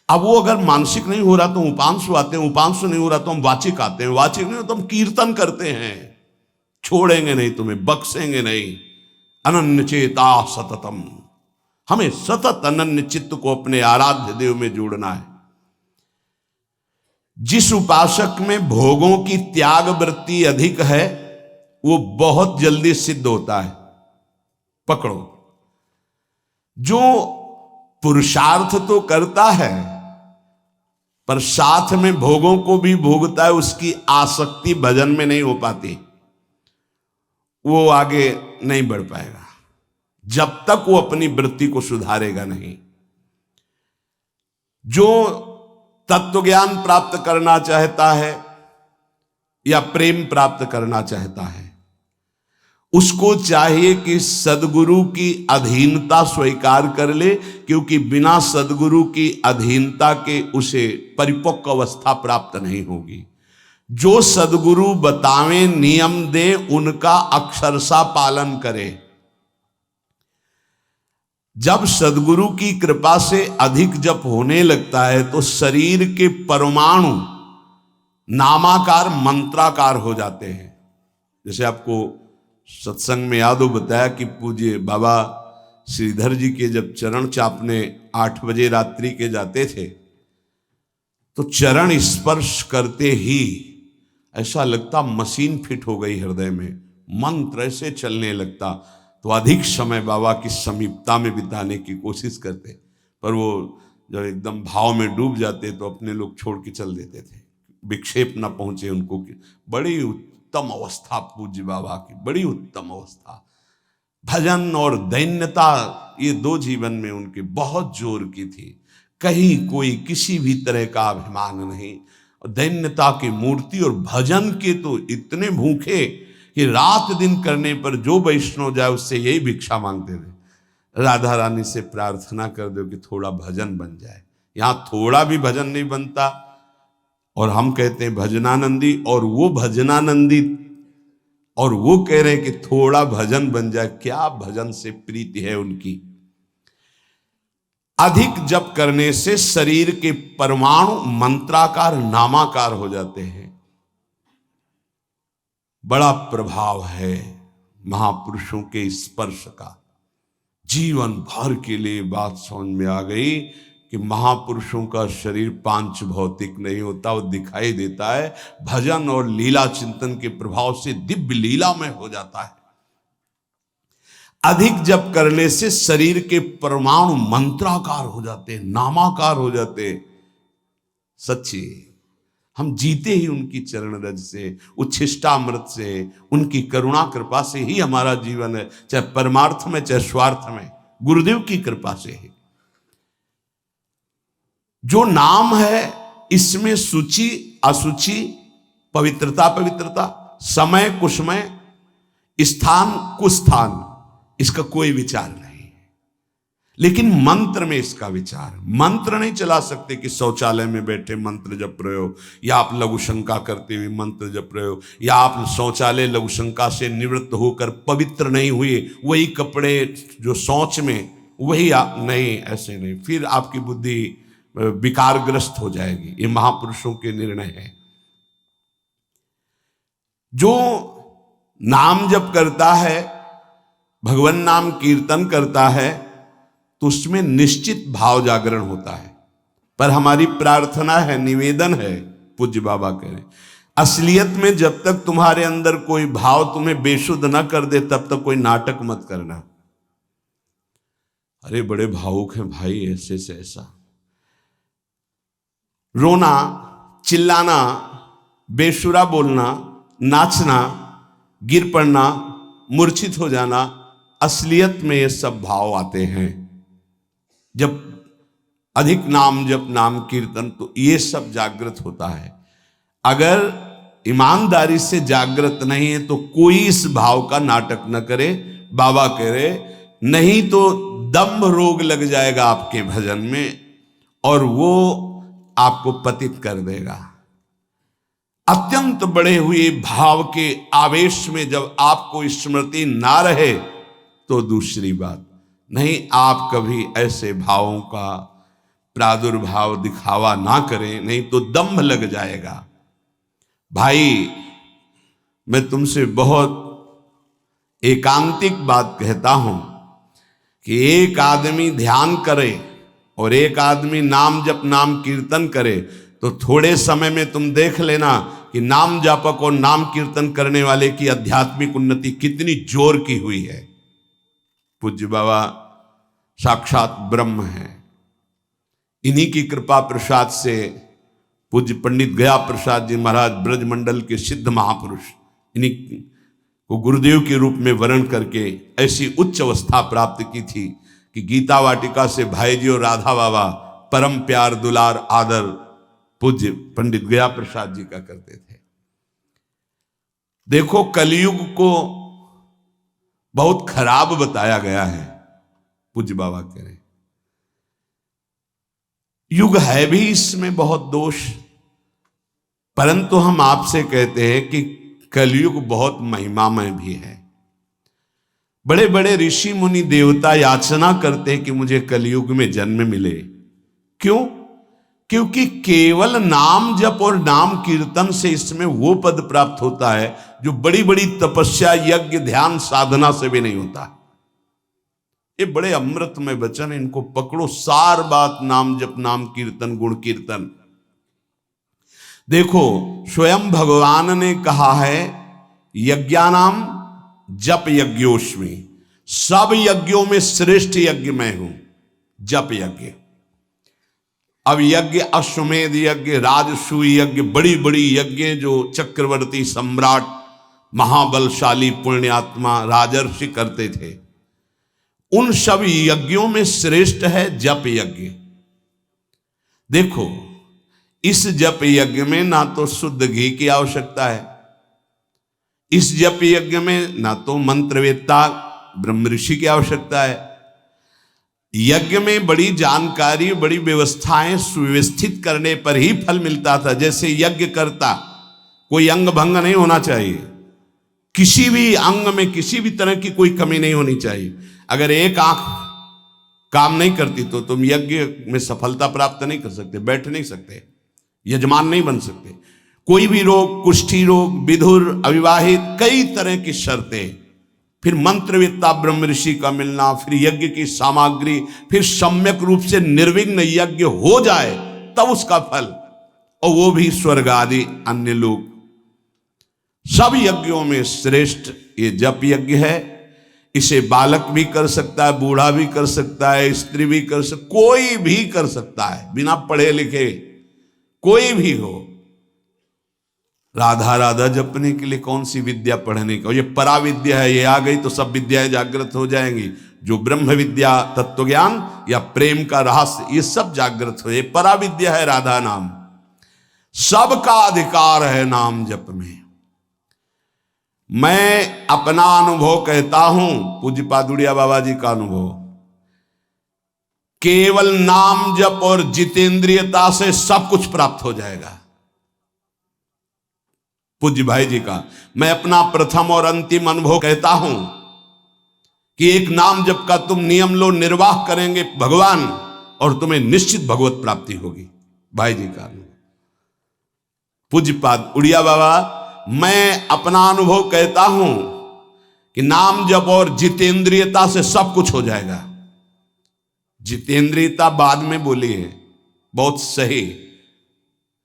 अब वो अगर मानसिक नहीं हो रहा तो उपांशु आते हैं, उपांशु नहीं हो रहा तो हम वाचिक आते हैं, वाचिक नहीं हो तो हम कीर्तन करते हैं। छोड़ेंगे नहीं तुम्हें, बख्शेंगे नहीं। अनन्य चेता सततम, हमें सतत अनन्य चित्त को अपने आराध्य देव में जोड़ना है। जिस उपासक में भोगों की त्याग वृत्ति अधिक है वो बहुत जल्दी सिद्ध होता है। पकड़ो, जो पुरुषार्थ तो करता है पर साथ में भोगों को भी भोगता है, उसकी आसक्ति भजन में नहीं हो पाती, वो आगे नहीं बढ़ पाएगा जब तक वो अपनी वृत्ति को सुधारेगा नहीं। जो तत्व ज्ञान प्राप्त करना चाहता है या प्रेम प्राप्त करना चाहता है, उसको चाहिए कि सदगुरु की अधीनता स्वीकार कर ले, क्योंकि बिना सदगुरु की अधीनता के उसे परिपक्व अवस्था प्राप्त नहीं होगी। जो सदगुरु बतावे नियम दे उनका अक्षरशः पालन करे। जब सदगुरु की कृपा से अधिक जप होने लगता है तो शरीर के परमाणु नामाकार मंत्राकार हो जाते हैं। जैसे आपको सत्संग में याद हो बताया कि पूज्य बाबा श्रीधर जी के जब चरण चापने 8 बजे रात्रि के जाते थे तो चरण स्पर्श करते ही ऐसा लगता मशीन फिट हो गई हृदय में, मंत्र ऐसे चलने लगता। तो अधिक समय बाबा की समीपता में बिताने की कोशिश करते, पर वो जब एकदम भाव में डूब जाते तो अपने लोग छोड़ के चल देते थे, विक्षेप ना पहुंचे उनको। बड़ी उत्तम अवस्था पूज्य बाबा की, बड़ी उत्तम अवस्था। भजन और दैन्यता ये 2 जीवन में उनके बहुत जोर की थी। कहीं कोई किसी भी तरह का अभिमान नहीं, दैन्यता की मूर्ति। और भजन के तो इतने भूखे कि रात दिन करने पर जो वैष्णव जाए उससे यही भिक्षा मांगते थे, राधा रानी से प्रार्थना कर दो कि थोड़ा भजन बन जाए। यहाँ थोड़ा भी भजन नहीं बनता और हम कहते हैं भजनानंदी, और वो भजनानंदी और वो कह रहे हैं कि थोड़ा भजन बन जाए। क्या भजन से प्रीति है उनकी। अधिक जप करने से शरीर के परमाणु मंत्राकार नामाकार हो जाते हैं। बड़ा प्रभाव है महापुरुषों के स्पर्श का। जीवन भर के लिए बात समझ में आ गई कि महापुरुषों का शरीर पांच भौतिक नहीं होता, वो दिखाई देता है। भजन और लीला चिंतन के प्रभाव से दिव्य लीला में हो जाता है। अधिक जप करने से शरीर के परमाणु मंत्राकार हो जाते हैं, नामाकार हो जाते हैं। सच्ची हम जीते ही उनकी चरण रज से, उच्छिष्टामृत से, उनकी करुणा कृपा से ही हमारा जीवन है, चाहे परमार्थ में चाहे स्वार्थ में, गुरुदेव की कृपा से ही। जो नाम है इसमें सूचि असुचि, पवित्रता पवित्रता, समय कुसमय, स्थान कुस्थान, इसका कोई विचार नहीं। लेकिन मंत्र में इसका विचार। मंत्र नहीं चला सकते कि शौचालय में बैठे मंत्र जप रहे हो, या आप लघु शंका करते हुए मंत्र जप रहे हो, या आप शौचालय लघु शंका से निवृत्त होकर पवित्र नहीं हुए, वही कपड़े जो शौच में वही आप नहीं, ऐसे नहीं, फिर आपकी बुद्धि विकारग्रस्त हो जाएगी। ये महापुरुषों के निर्णय है। जो नाम जप करता है, भगवान नाम कीर्तन करता है, तो उसमें निश्चित भाव जागरण होता है। पर हमारी प्रार्थना है, निवेदन है, पूज्य बाबा कह रहे, असलियत में जब तक तुम्हारे अंदर कोई भाव तुम्हें बेशुद्ध न कर दे तब तक कोई नाटक मत करना। अरे बड़े भावुक हैं भाई, ऐसे से ऐसा रोना, चिल्लाना, बेसुरा बोलना, नाचना, गिर पड़ना, मूर्छित हो जाना, असलियत में ये सब भाव आते हैं। जब अधिक नाम जप, नाम कीर्तन, तो ये सब जागृत होता है। अगर ईमानदारी से जागृत नहीं है तो कोई इस भाव का नाटक न करे। बाबा कह रहे, नहीं तो दम्भ रोग लग जाएगा आपके भजन में और वो आपको पतित कर देगा। अत्यंत बढ़े हुए भाव के आवेश में जब आपको स्मृति ना रहे तो दूसरी बात नहीं, आप कभी ऐसे भावों का प्रादुर्भाव दिखावा ना करें, नहीं तो दम्भ लग जाएगा। भाई मैं तुमसे बहुत एकांतिक बात कहता हूं कि एक आदमी ध्यान करे और एक आदमी नाम जप, नाम कीर्तन करे, तो थोड़े समय में तुम देख लेना कि नाम जापक और नाम कीर्तन करने वाले की आध्यात्मिक उन्नति कितनी जोर की हुई है। पूज्य बाबा साक्षात ब्रह्म है। इन्हीं की कृपा प्रसाद से पूज्य पंडित गया प्रसाद जी महाराज ब्रजमंडल के सिद्ध महापुरुष, इन्हीं को गुरुदेव के रूप में वर्ण करके ऐसी उच्च अवस्था प्राप्त की थी कि गीता वाटिका से भाई जी और राधा बाबा परम प्यार दुलार आदर पूज्य पंडित गया प्रसाद जी का करते थे। देखो कलयुग को बहुत खराब बताया गया है। पूज्य बाबा कह रहे युग है भी इसमें बहुत दोष, परंतु हम आपसे कहते हैं कि कलयुग बहुत महिमामय भी है। बड़े बड़े ऋषि मुनि देवता याचना करते हैं कि मुझे कलयुग में जन्म मिले। क्यों? क्योंकि केवल नाम जप और नाम कीर्तन से इसमें वो पद प्राप्त होता है जो बड़ी बड़ी तपस्या, यज्ञ, ध्यान, साधना से भी नहीं होता। ये बड़े अमृतमय वचन, इनको पकड़ो। सार बात नाम जप, नाम कीर्तन, गुण कीर्तन। देखो, स्वयं भगवान ने कहा है यज्ञानाम जप यज्ञोस्मि, सब यज्ञों में श्रेष्ठ यज्ञ मैं हूं, जप यज्ञ। अब यज्ञ, अश्वमेध यज्ञ, राजसूय यज्ञ, बड़ी बड़ी यज्ञ जो चक्रवर्ती सम्राट, महाबलशाली पुण्यात्मा राजर्षि करते थे, उन सब यज्ञों में श्रेष्ठ है जप यज्ञ। देखो, इस जप यज्ञ में ना तो शुद्ध घी की आवश्यकता है, इस जप यज्ञ में ना तो मंत्रवेत्ता ब्रह्म ऋषि की आवश्यकता है। यज्ञ में बड़ी जानकारी, बड़ी व्यवस्थाएं सुव्यवस्थित करने पर ही फल मिलता था। जैसे यज्ञ करता, कोई अंग भंग नहीं होना चाहिए, किसी भी अंग में किसी भी तरह की कोई कमी नहीं होनी चाहिए। अगर एक आंख काम नहीं करती तो तुम यज्ञ में सफलता प्राप्त नहीं कर सकते, बैठ नहीं सकते, यजमान नहीं बन सकते। कोई भी रोग, कुष्ठी रोग, विधुर, अविवाहित, कई तरह की शर्तें, फिर मंत्रवेत्ता ब्रह्म ऋषि का मिलना, फिर यज्ञ की सामग्री, फिर सम्यक रूप से निर्विघ्न यज्ञ हो जाए तब उसका फल, और वो भी स्वर्ग आदि अन्य लोग। सब यज्ञों में श्रेष्ठ ये जप यज्ञ है। इसे बालक भी कर सकता है, बूढ़ा भी कर सकता है, स्त्री भी कर सकता, कोई भी कर सकता है, बिना पढ़े लिखे कोई भी हो। राधा राधा जपने के लिए कौन सी विद्या पढ़ने का, ये पराविद्या है, ये आ गई तो सब विद्याएं जागृत हो जाएंगी। जो ब्रह्म विद्या, तत्व ज्ञान या प्रेम का रहस्य, ये सब जागृत हो, ये पराविद्या है राधा नाम। सबका अधिकार है नाम जप में। मैं अपना अनुभव कहता हूं, पूज्य पादुड़िया बाबा जी का अनुभव, केवल नाम जप और जितेंद्रियता से सब कुछ प्राप्त हो जाएगा। पूज्य भाई जी का मैं अपना प्रथम और अंतिम अनुभव कहता हूं कि एक नाम जप का तुम नियम लो, निर्वाह करेंगे भगवान, और तुम्हें निश्चित भगवत प्राप्ति होगी। भाई जी का अनुभव। पूज्यपाद उड़िया बाबा, मैं अपना अनुभव कहता हूं कि नाम जप और जितेंद्रियता से सब कुछ हो जाएगा। जितेंद्रियता बाद में बोली है, बहुत सही।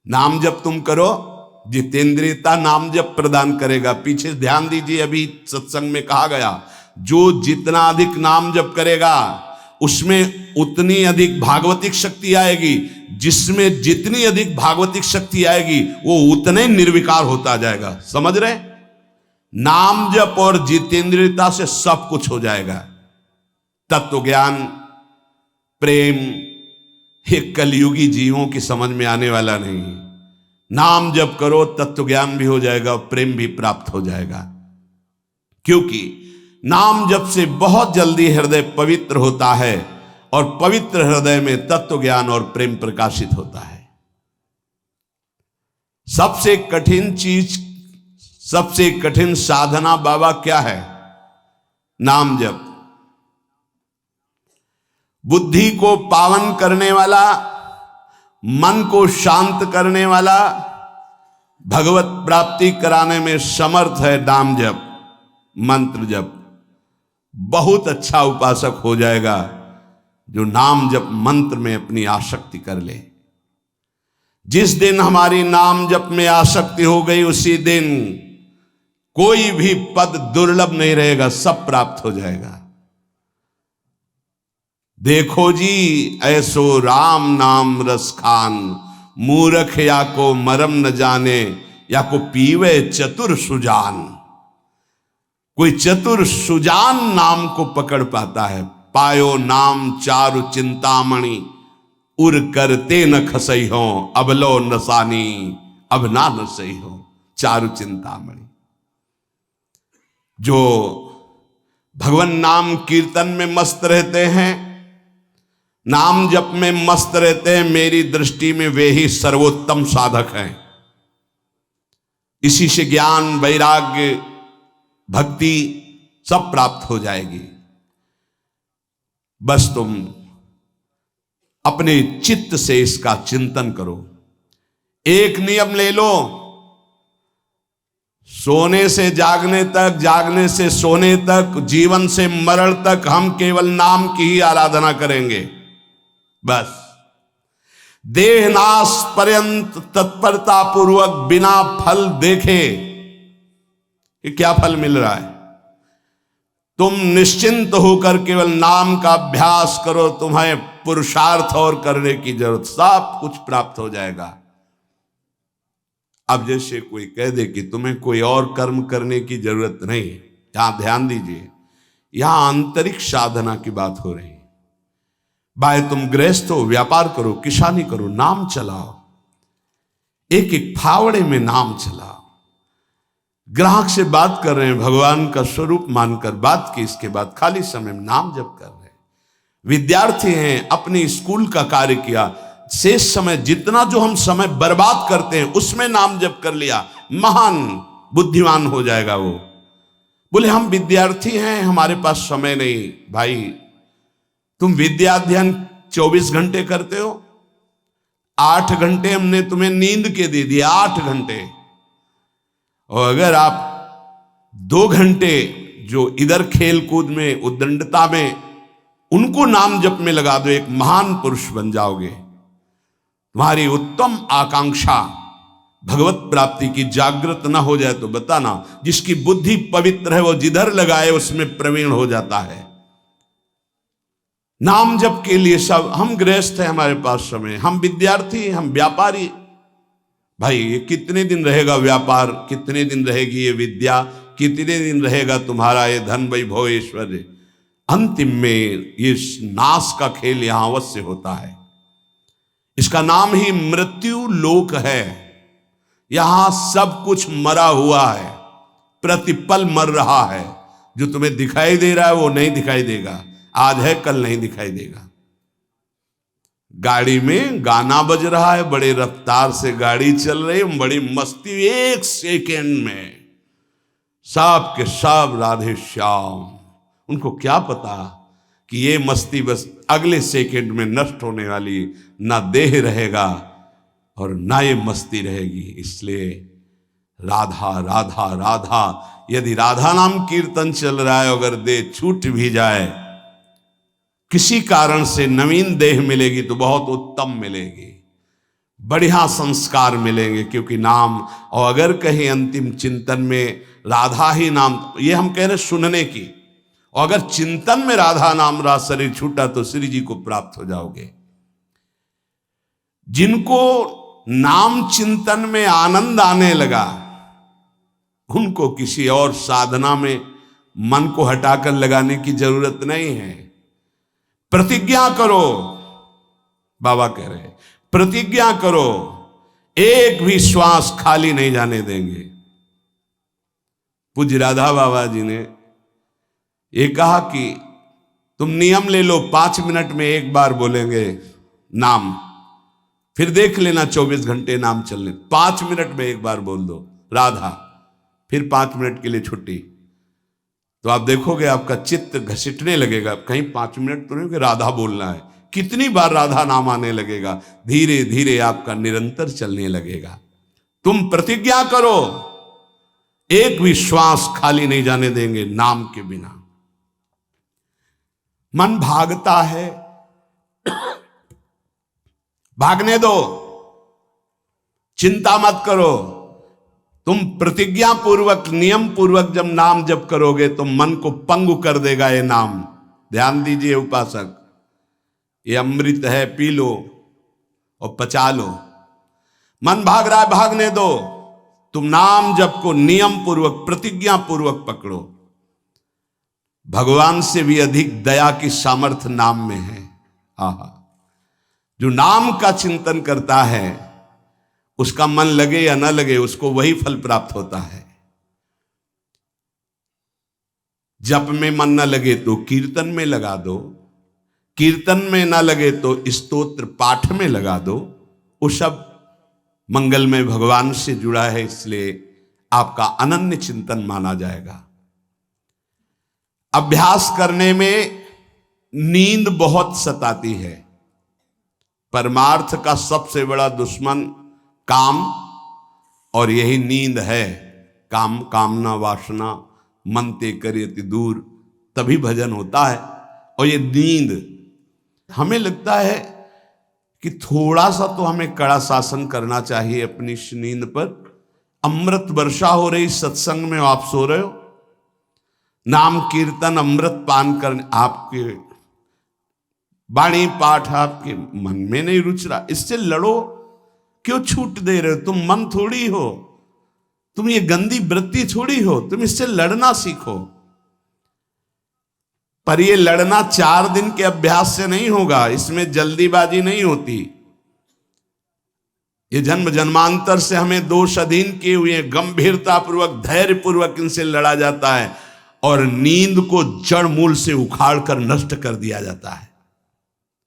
नाम जप तुम करो, जितेंद्रियता नाम जप प्रदान करेगा। पीछे ध्यान दीजिए, अभी सत्संग में कहा गया, जो जितना अधिक नाम जप करेगा उसमें उतनी अधिक भागवतिक शक्ति आएगी, जिसमें जितनी अधिक भागवतिक शक्ति आएगी वो उतने निर्विकार होता जाएगा। समझ रहे? नाम जप और जितेंद्रियता से सब कुछ हो जाएगा। तत्व ज्ञान, प्रेम, ये कलयुगी जीवों की समझ में आने वाला नहीं। नाम जप करो, तत्व ज्ञान भी हो जाएगा, प्रेम भी प्राप्त हो जाएगा। क्योंकि नाम जप से बहुत जल्दी हृदय पवित्र होता है, और पवित्र हृदय में तत्व ज्ञान और प्रेम प्रकाशित होता है। सबसे कठिन चीज, सबसे कठिन साधना बाबा क्या है? नाम जप। बुद्धि को पावन करने वाला, मन को शांत करने वाला, भगवत प्राप्ति कराने में समर्थ है नाम जप, मंत्र जप। बहुत अच्छा उपासक हो जाएगा जो नाम जप मंत्र में अपनी आसक्ति कर ले। जिस दिन हमारी नाम जप में आसक्ति हो गई, उसी दिन कोई भी पद दुर्लभ नहीं रहेगा, सब प्राप्त हो जाएगा। देखो जी, ऐसो राम नाम रस खान, मूर्ख या को मरम न जाने, या को पीवे चतुर सुजान। कोई चतुर सुजान नाम को पकड़ पाता है। पायो नाम चारु चिंतामणि, उर करते न खसई हो, अब लो नसानी, अब ना नसई हो। चारु चिंतामणि, जो भगवान नाम कीर्तन में मस्त रहते हैं, नाम जप में मस्त रहते हैं। मेरी दृष्टि में वे ही सर्वोत्तम साधक हैं। इसी से ज्ञान, वैराग्य, भक्ति सब प्राप्त हो जाएगी। बस तुम अपने चित्त से इसका चिंतन करो। एक नियम ले लो, सोने से जागने तक, जागने से सोने तक, जीवन से मरण तक हम केवल नाम की ही आराधना करेंगे। बस देहनाश पर्यंत तत्परता पूर्वक बिना फल देखे कि क्या फल मिल रहा है, तुम निश्चिंत होकर केवल नाम का अभ्यास करो। तुम्हें पुरुषार्थ और करने की जरूरत, सब कुछ प्राप्त हो जाएगा। अब जैसे कोई कह दे कि तुम्हें कोई और कर्म करने की जरूरत नहीं, यहां ध्यान दीजिए, यहां आंतरिक साधना की बात हो रही है। भाई तुम गृहस्थ हो, व्यापार करो, किसानी करो, नाम चलाओ, एक एक फावड़े में नाम चलाओ। ग्राहक से बात कर रहे हैं, भगवान का स्वरूप मानकर बात की, इसके बाद खाली समय में नाम जप कर रहे हैं। विद्यार्थी हैं, अपने स्कूल का कार्य किया, शेष समय जितना जो हम समय बर्बाद करते हैं उसमें नाम जप कर लिया, महान बुद्धिमान हो जाएगा वो। बोले हम विद्यार्थी हैं, हमारे पास समय नहीं। भाई तुम विद्या अध्ययन 24 घंटे करते हो, 8 घंटे हमने तुम्हें नींद के दे दिए, 8 घंटे। और अगर आप 2 घंटे जो इधर खेल कूद में, उद्दंडता में, उनको नाम जप में लगा दो, एक महान पुरुष बन जाओगे। तुम्हारी उत्तम आकांक्षा भगवत प्राप्ति की जागृत ना हो जाए तो बताना। जिसकी बुद्धि पवित्र है वो जिधर लगाए उसमें प्रवीण हो जाता है। नाम जप के लिए सब, हम गृहस्थ हैं, हमारे पास समय, हम विद्यार्थी, हम व्यापारी। भाई ये कितने दिन रहेगा व्यापार, कितने दिन रहेगी ये विद्या, कितने दिन रहेगा तुम्हारा ये धन वैभव ऐश्वर्य। अंतिम में ये नाश का खेल यहां अवश्य होता है। इसका नाम ही मृत्यु लोक है। यहां सब कुछ मरा हुआ है, प्रतिपल मर रहा है। जो तुम्हें दिखाई दे रहा है वो नहीं दिखाई देगा, आज है कल नहीं दिखाई देगा। गाड़ी में गाना बज रहा है, बड़े रफ्तार से गाड़ी चल रही है, बड़ी मस्ती, 1 सेकेंड में सब के सब राधे श्याम। उनको क्या पता कि ये मस्ती बस अगले सेकेंड में नष्ट होने वाली, ना देह रहेगा और ना ये मस्ती रहेगी। इसलिए राधा राधा राधा, यदि राधा नाम कीर्तन चल रहा है, अगर देह छूट भी जाए, किसी कारण से नवीन देह मिलेगी तो बहुत उत्तम मिलेगी, बढ़िया संस्कार मिलेंगे, क्योंकि नाम। और अगर कहीं अंतिम चिंतन में राधा ही नाम, ये हम कह रहे सुनने की, और अगर चिंतन में राधा नाम रहा, शरीर छूटा, तो श्री जी को प्राप्त हो जाओगे। जिनको नाम चिंतन में आनंद आने लगा, उनको किसी और साधना में मन को हटाकर लगाने की जरूरत नहीं है। प्रतिज्ञा करो, बाबा कह रहे हैं, प्रतिज्ञा करो, एक भी श्वास खाली नहीं जाने देंगे। पूज्य राधा बाबा जी ने ये कहा कि तुम नियम ले लो, 5 मिनट में एक बार बोलेंगे नाम, फिर देख लेना 24 घंटे नाम चलने। 5 मिनट में एक बार बोल दो राधा, फिर 5 मिनट के लिए छुट्टी, तो आप देखोगे आपका चित्त घसीटने लगेगा। कहीं 5 मिनट तो नहीं कि राधा बोलना है, कितनी बार राधा नाम आने लगेगा। धीरे धीरे आपका निरंतर चलने लगेगा। तुम प्रतिज्ञा करो, एक भी श्वास खाली नहीं जाने देंगे नाम के बिना। मन भागता है, भागने दो, चिंता मत करो। तुम प्रतिज्ञा पूर्वक, नियम पूर्वक जब नाम जप करोगे तो मन को पंगु कर देगा ये नाम। ध्यान दीजिए उपासक, ये अमृत है, पी लो और पचा लो। मन भाग रहा है, भागने दो। तुम नाम जप को नियम पूर्वक, प्रतिज्ञा पूर्वक पकड़ो। भगवान से भी अधिक दया की सामर्थ्य नाम में है। आहा, जो नाम का चिंतन करता है उसका मन लगे या न लगे, उसको वही फल प्राप्त होता है। जप में मन न लगे तो कीर्तन में लगा दो, कीर्तन में न लगे तो स्तोत्र पाठ में लगा दो। वो सब मंगलमय भगवान से जुड़ा है, इसलिए आपका अनन्य चिंतन माना जाएगा। अभ्यास करने में नींद बहुत सताती है। परमार्थ का सबसे बड़ा दुश्मन काम, और यही नींद है। काम कामना वासना मन ते करियति दूर, तभी भजन होता है। और ये नींद, हमें लगता है कि थोड़ा सा तो हमें कड़ा शासन करना चाहिए अपनी इस नींद पर। अमृत वर्षा हो रही सत्संग में, आप सो रहे हो, नाम कीर्तन अमृत पान करने, आपके वाणी पाठ आपके मन में नहीं रुच रहा, इससे लड़ो। क्यों छूट दे रहे हो? तुम मन थोड़ी हो, तुम ये गंदी वृत्ति थोड़ी हो, तुम इससे लड़ना सीखो। पर ये लड़ना 4 दिन के अभ्यास से नहीं होगा, इसमें जल्दीबाजी नहीं होती। ये जन्म जन्मांतर से हमें दोष अधीन किए हुए गंभीरता पूर्वक धैर्य पूर्वक इनसे लड़ा जाता है, और नींद को जड़ मूल से उखाड़ कर नष्ट कर दिया जाता है।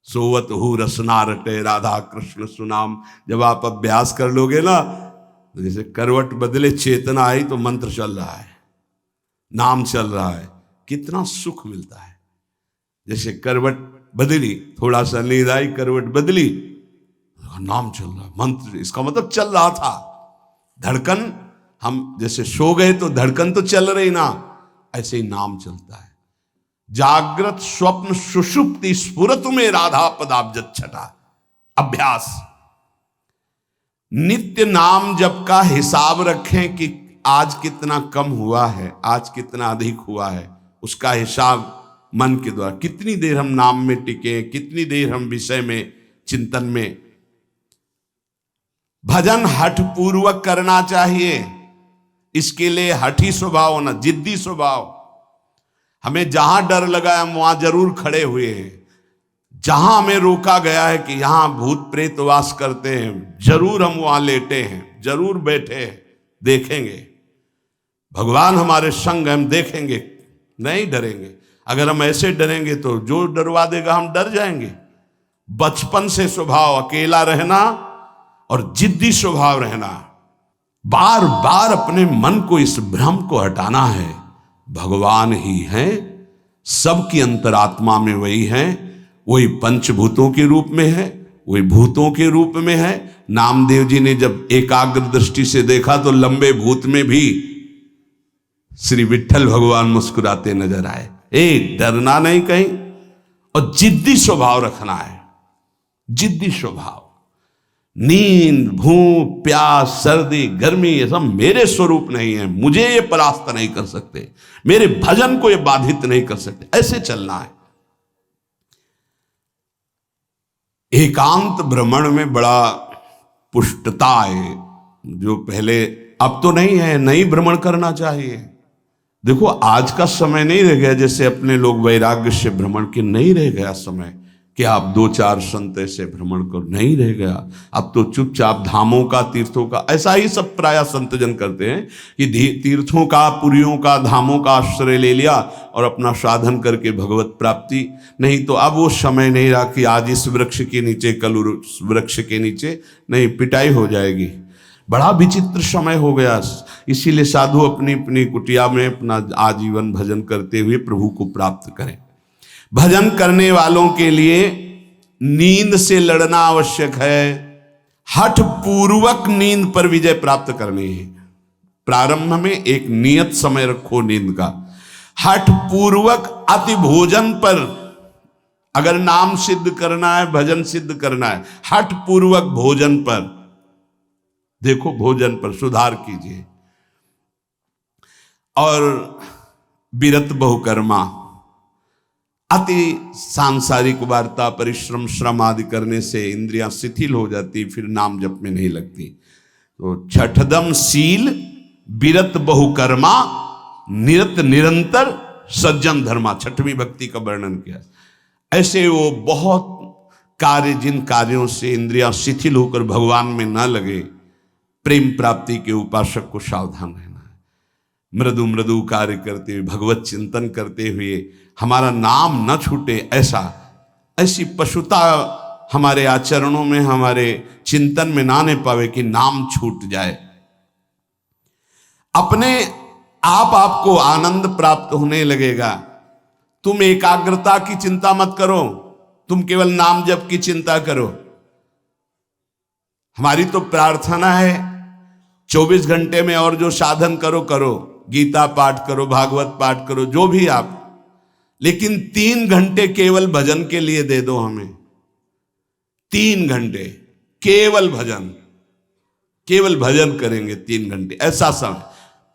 सोवत हु रसना रटे राधा कृष्ण सुनाम, जब आप अभ्यास कर लोगे ना, तो जैसे करवट बदले चेतना आई तो मंत्र चल रहा है, नाम चल रहा है, कितना सुख मिलता है। जैसे करवट बदली, थोड़ा सा नींद आई, करवट बदली, नाम चल रहा है, मंत्र, इसका मतलब चल रहा था। धड़कन, हम जैसे सो गए तो धड़कन तो चल रही ना, ऐसे ही नाम चलता है। जागृत स्वप्न सुषुप्ति स्फुरत में राधा पदाब्ज छटा। अभ्यास, नित्य नाम जप का हिसाब रखें कि आज कितना कम हुआ है, आज कितना अधिक हुआ है, उसका हिसाब मन के द्वारा। कितनी देर हम नाम में टिके, कितनी देर हम विषय में चिंतन में। भजन हठ पूर्वक करना चाहिए, इसके लिए हठी स्वभाव होना, जिद्दी स्वभाव। हमें जहां डर लगा है हम वहां जरूर खड़े हुए हैं। जहां हमें रोका गया है कि यहां भूत प्रेत वास करते हैं, जरूर हम वहां लेटे हैं, जरूर बैठे हैं, देखेंगे भगवान हमारे संग, हम देखेंगे, नहीं डरेंगे। अगर हम ऐसे डरेंगे तो जो डरवा देगा हम डर जाएंगे। बचपन से स्वभाव अकेला रहना और जिद्दी स्वभाव रहना, बार बार अपने मन को इस भ्रम को हटाना है। भगवान ही हैं, सबकी अंतरात्मा में वही हैं, वही पंचभूतों के रूप में है, वही भूतों के रूप में है। नामदेव जी ने जब एकाग्र दृष्टि से देखा तो लंबे भूत में भी श्री विट्ठल भगवान मुस्कुराते नजर आए। डरना नहीं कहीं, और जिद्दी स्वभाव रखना है, जिद्दी स्वभाव। नींद, भूख, प्यास, सर्दी, गर्मी, ये सब मेरे स्वरूप नहीं है, मुझे ये परास्त नहीं कर सकते, मेरे भजन को ये बाधित नहीं कर सकते, ऐसे चलना है। एकांत भ्रमण में बड़ा पुष्टता है, जो पहले, अब तो नहीं है, नहीं भ्रमण करना चाहिए। देखो आज का समय नहीं रह गया जैसे अपने लोग वैराग्य से भ्रमण के, नहीं रह गया समय कि आप 2-4 संत ऐसे भ्रमण कर, नहीं रह गया। अब तो चुपचाप धामों का, तीर्थों का, ऐसा ही सब प्राय संतजन करते हैं कि तीर्थों का, पुरियों का, धामों का आश्रय ले लिया और अपना साधन करके भगवत प्राप्ति। नहीं तो अब वो समय नहीं रहा कि आज इस वृक्ष के नीचे, कल उस वृक्ष के नीचे, नहीं, पिटाई हो जाएगी। बड़ा विचित्र समय हो गया। इसीलिए साधु अपनी अपनी कुटिया में अपना आजीवन भजन करते हुए प्रभु को प्राप्त करें। भजन करने वालों के लिए नींद से लड़ना आवश्यक है। हठ पूर्वक नींद पर विजय प्राप्त करनी है। प्रारंभ में एक नियत समय रखो नींद का। हठ पूर्वक अति भोजन पर, अगर नाम सिद्ध करना है, भजन सिद्ध करना है, हठ पूर्वक भोजन पर, देखो भोजन पर सुधार कीजिए। और विरत बहुकर्मा, अति सांसारिक वार्ता, परिश्रम, श्रम आदि करने से इंद्रियां शिथिल हो जाती, फिर नाम जप में नहीं लगती। तो छठदम शील, विरत बहुकर्मा, निरत निरंतर, सज्जन धर्मा, छठवीं भक्ति का वर्णन किया। ऐसे वो बहुत कार्य, जिन कार्यों से इंद्रियां शिथिल होकर भगवान में न लगे, प्रेम प्राप्ति के उपासक को सावधान रहना है। मृदु मृदु कार्य करते हुए, भगवत चिंतन करते हुए हमारा नाम न छूटे, ऐसी पशुता हमारे आचरणों में, हमारे चिंतन में ना आने पावे कि नाम छूट जाए। अपने आप आपको आनंद प्राप्त होने लगेगा। तुम एकाग्रता की चिंता मत करो, तुम केवल नाम जप की चिंता करो। हमारी तो प्रार्थना है 24 घंटे में और जो साधन करो करो, गीता पाठ करो, भागवत पाठ करो, जो भी आप, लेकिन 3 घंटे केवल भजन के लिए दे दो हमें। 3 घंटे केवल भजन करेंगे 3 घंटे, ऐसा समय।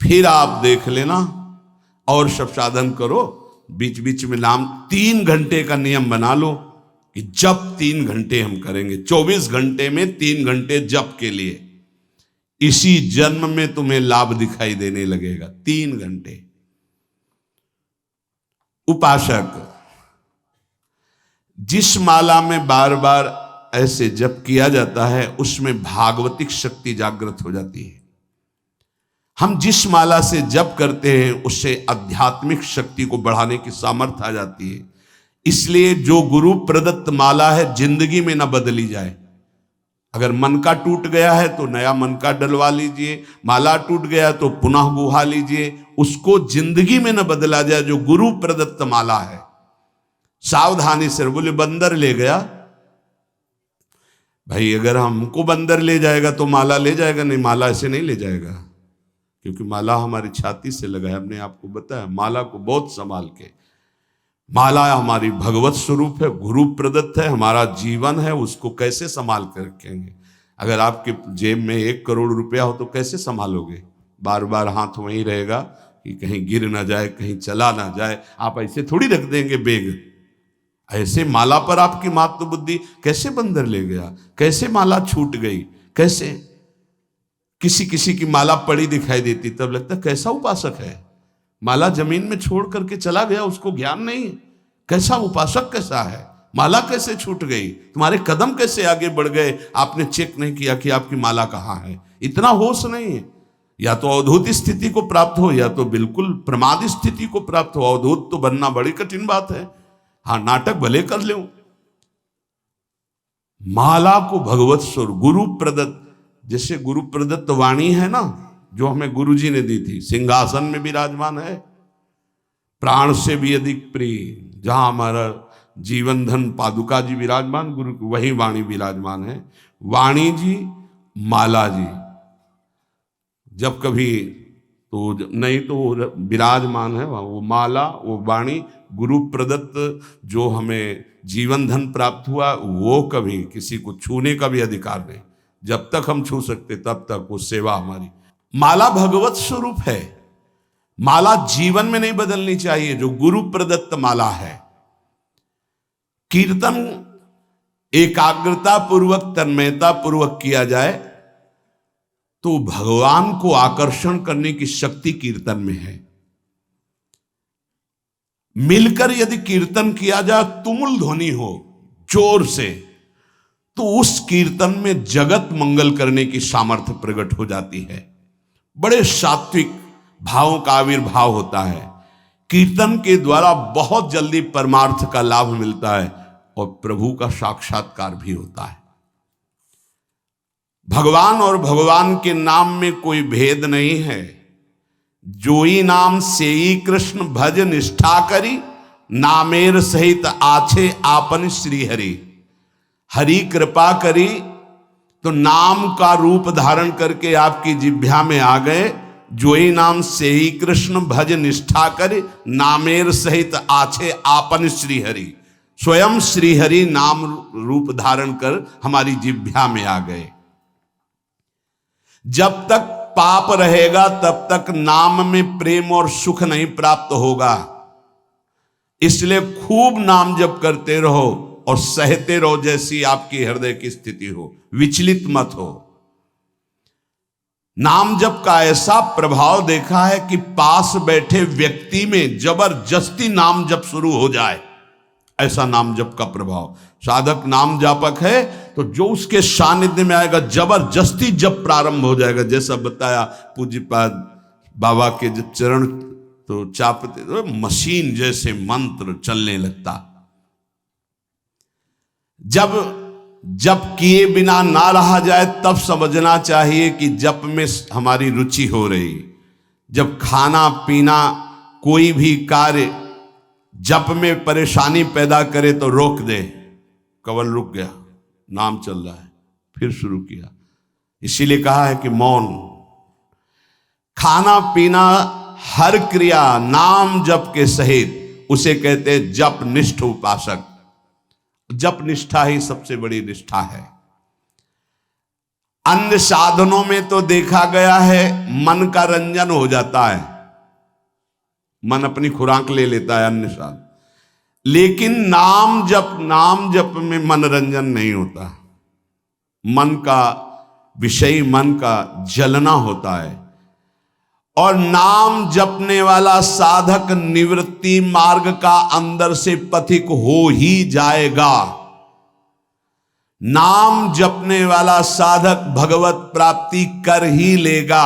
फिर आप देख लेना और सब साधन करो, बीच बीच में नाम। 3 घंटे का नियम बना लो कि जप 3 घंटे हम करेंगे, 24 घंटे में 3 घंटे जप के लिए। इसी जन्म में तुम्हें लाभ दिखाई देने लगेगा। 3 घंटे। उपासक जिस माला में बार बार ऐसे जप किया जाता है उसमें भागवतिक शक्ति जागृत हो जाती है। हम जिस माला से जप करते हैं उससे आध्यात्मिक शक्ति को बढ़ाने की सामर्थ्य आ जाती है। इसलिए जो गुरु प्रदत्त माला है जिंदगी में ना बदली जाए। अगर मन का टूट गया है तो नया मन का डलवा लीजिए, माला टूट गया तो पुनः गुहा लीजिए, उसको जिंदगी में न बदला जाए जो गुरु प्रदत्त माला है। सावधानी से। बोले बंदर ले गया, भाई अगर हमको बंदर ले जाएगा तो माला ले जाएगा? नहीं, माला ऐसे नहीं ले जाएगा, क्योंकि माला हमारी छाती से लगा है। हमने आपको बताया माला को बहुत संभाल के। माला हमारी भगवत स्वरूप है, गुरु प्रदत्त है, हमारा जीवन है, उसको कैसे संभाल कर रखेंगे? अगर आपके जेब में 1 करोड़ रुपया हो तो कैसे संभालोगे? बार बार हाथ वहीं रहेगा कि कहीं गिर ना जाए, कहीं चला ना जाए। आप ऐसे थोड़ी रख देंगे बेग। ऐसे माला पर आपकी मातृ बुद्धि कैसे बंदर ले गया? कैसे माला छूट गई? कैसे? किसी किसी की माला पड़ी दिखाई देती तब लगता कैसा उपासक है, माला जमीन में छोड़ करके चला गया, उसको ज्ञान नहीं। कैसा उपासक कैसा है? माला कैसे छूट गई? तुम्हारे कदम कैसे आगे बढ़ गए? आपने चेक नहीं किया कि आपकी माला कहाँ है। इतना होश नहीं है। या तो अवधूत स्थिति को प्राप्त हो या तो बिल्कुल प्रमाद स्थिति को प्राप्त हो। अवधूत तो बनना बड़ी कठिन बात है। हाँ, नाटक भले कर ले। माला को भगवत स्वरूप गुरु प्रदत्त, जैसे गुरु प्रदत्त वाणी है ना, जो हमें गुरु जी ने दी थी, सिंहासन में विराजमान है, प्राण से भी अधिक प्रिय। जहां हमारा जीवन धन पादुका जी विराजमान, गुरु वही वाणी विराजमान है। वाणी जी, माला जी, जब कभी तो नहीं तो विराजमान है वो माला, वो वाणी, गुरु प्रदत्त जो हमें जीवन धन प्राप्त हुआ, वो कभी किसी को छूने का भी अधिकार नहीं। जब तक हम छू सकते तब तक वो सेवा हमारी। माला भगवत स्वरूप है। माला जीवन में नहीं बदलनी चाहिए, जो गुरु प्रदत्त माला है। कीर्तन एकाग्रता पूर्वक, तन्मयता पूर्वक किया जाए तो भगवान को आकर्षण करने की शक्ति कीर्तन में है। मिलकर यदि कीर्तन किया जाए, तुमुल ध्वनि हो जोर से, तो उस कीर्तन में जगत मंगल करने की सामर्थ्य प्रकट हो जाती है। बड़े सात्विक भावों का आविर्भाव होता है। कीर्तन के द्वारा बहुत जल्दी परमार्थ का लाभ मिलता है और प्रभु का साक्षात्कार भी होता है। भगवान और भगवान के नाम में कोई भेद नहीं है। जोई नाम सेई कृष्ण भज निष्ठा करी, नामेर सहित आछे आपन श्री हरि। हरि कृपा करी तो नाम का रूप धारण करके आपकी जिह्वा में आ गए। जोई नाम सेई कृष्ण भज निष्ठा करी, नामेर सहित आछे आपन श्री हरि। स्वयं श्री हरि नाम रूप धारण कर हमारी जिह्वा में आ गए। जब तक पाप रहेगा तब तक नाम में प्रेम और सुख नहीं प्राप्त होगा। इसलिए खूब नाम जप करते रहो और सहते रहो, जैसी आपकी हृदय की स्थिति हो, विचलित मत हो। नाम जप का ऐसा प्रभाव देखा है कि पास बैठे व्यक्ति में जबरदस्ती नाम जप शुरू हो जाए, ऐसा नाम जप का प्रभाव। साधक नाम जापक है तो जो उसके सानिध्य में आएगा जबरदस्ती जप प्रारंभ हो जाएगा। जैसा बताया पूज्यपाद बाबा के जब चरण तो चापते तो मशीन जैसे मंत्र चलने लगता। जब जप किए बिना ना रहा जाए तब समझना चाहिए कि जप में हमारी रुचि हो रही। जब खाना पीना कोई भी कार्य जप में परेशानी पैदा करे तो रोक दे। कवल रुक गया, नाम चल रहा है, फिर शुरू किया। इसीलिए कहा है कि मौन। खाना पीना हर क्रिया नाम जप के सहित, उसे कहते जप निष्ठ उपासक। जप निष्ठा ही सबसे बड़ी निष्ठा है। अन्य साधनों में तो देखा गया है मन का रंजन हो जाता है, मन अपनी खुराक ले लेता है अन्य साधन, लेकिन नाम जप में मनोरंजन नहीं होता। मन का विषय, मन का जलना होता है। और नाम जपने वाला साधक निवृत्ति मार्ग का अंदर से पथिक हो ही जाएगा। नाम जपने वाला साधक भगवत प्राप्ति कर ही लेगा।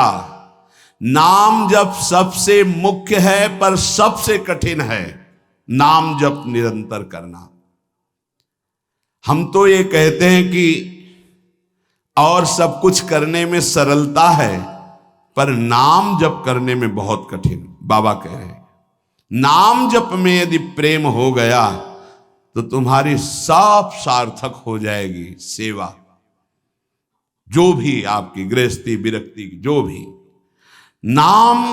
नाम जप सबसे मुख्य है पर सबसे कठिन है नाम जप निरंतर करना। हम तो ये कहते हैं कि और सब कुछ करने में सरलता है, पर नाम जप करने में बहुत कठिन। बाबा कह रहे हैं नाम जप में यदि प्रेम हो गया तो तुम्हारी सब सार्थक हो जाएगी सेवा, जो भी आपकी गृहस्थी विरक्ति जो भी। नाम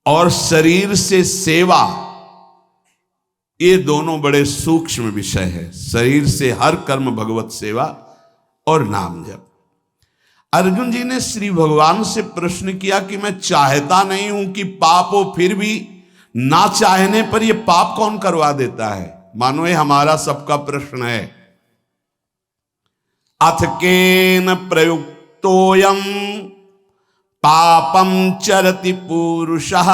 और शरीर से सेवा, ये दोनों बड़े सूक्ष्म विषय है। शरीर से हर कर्म भगवत सेवा और नाम जप। अर्जुन जी ने श्री भगवान से प्रश्न किया कि मैं चाहता नहीं हूं कि पाप हो, फिर भी ना चाहने पर यह पाप कौन करवा देता है? मानो ये हमारा सबका प्रश्न है। अथ केन प्रयुक्तोयम पापम चरति पुरुषः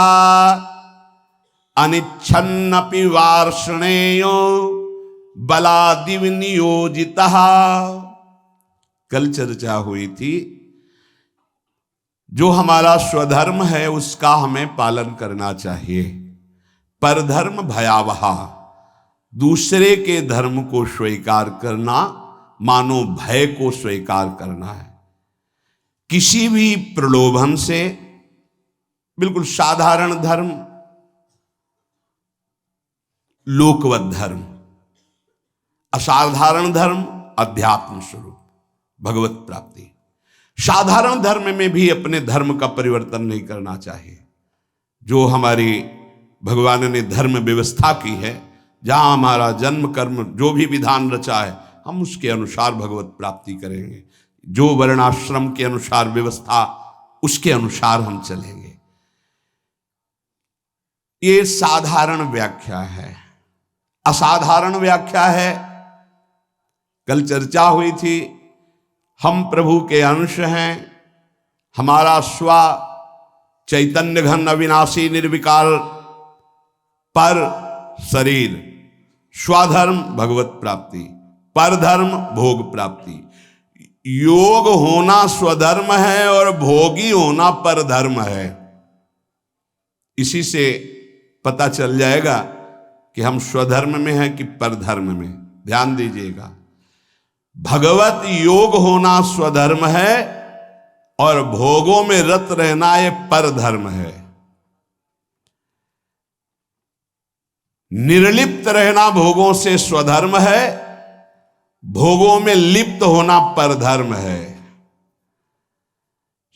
अनिच्छन्नपि वार्ष्णेयो बलादिव नियोजितः। कल चर्चा हुई थी, जो हमारा स्वधर्म है उसका हमें पालन करना चाहिए। परधर्म भयावह, दूसरे के धर्म को स्वीकार करना मानो भय को स्वीकार करना है। किसी भी प्रलोभन से, बिल्कुल साधारण धर्म, लोकवत धर्म, असाधारण धर्म, अध्यात्म स्वरूप भगवत प्राप्ति। साधारण धर्म में भी अपने धर्म का परिवर्तन नहीं करना चाहिए। जो हमारी भगवान ने धर्म व्यवस्था की है, जहां हमारा जन्म कर्म जो भी विधान रचा है, हम उसके अनुसार भगवत प्राप्ति करेंगे। जो वर्णाश्रम के अनुसार व्यवस्था, उसके अनुसार हम चलेंगे। ये साधारण व्याख्या है। असाधारण व्याख्या है, कल चर्चा हुई थी, हम प्रभु के अंश हैं। हमारा स्व चैतन्य घन अविनाशी निर्विकार पर शरीर, स्वधर्म भगवत प्राप्ति, परधर्म भोग प्राप्ति। योग होना स्वधर्म है और भोगी होना परधर्म है। इसी से पता चल जाएगा कि हम स्वधर्म में हैं कि परधर्म में। ध्यान दीजिएगा, भगवत योग होना स्वधर्म है और भोगों में रत रहना ये परधर्म है। निर्लिप्त रहना भोगों से स्वधर्म है, भोगों में लिप्त होना परधर्म है।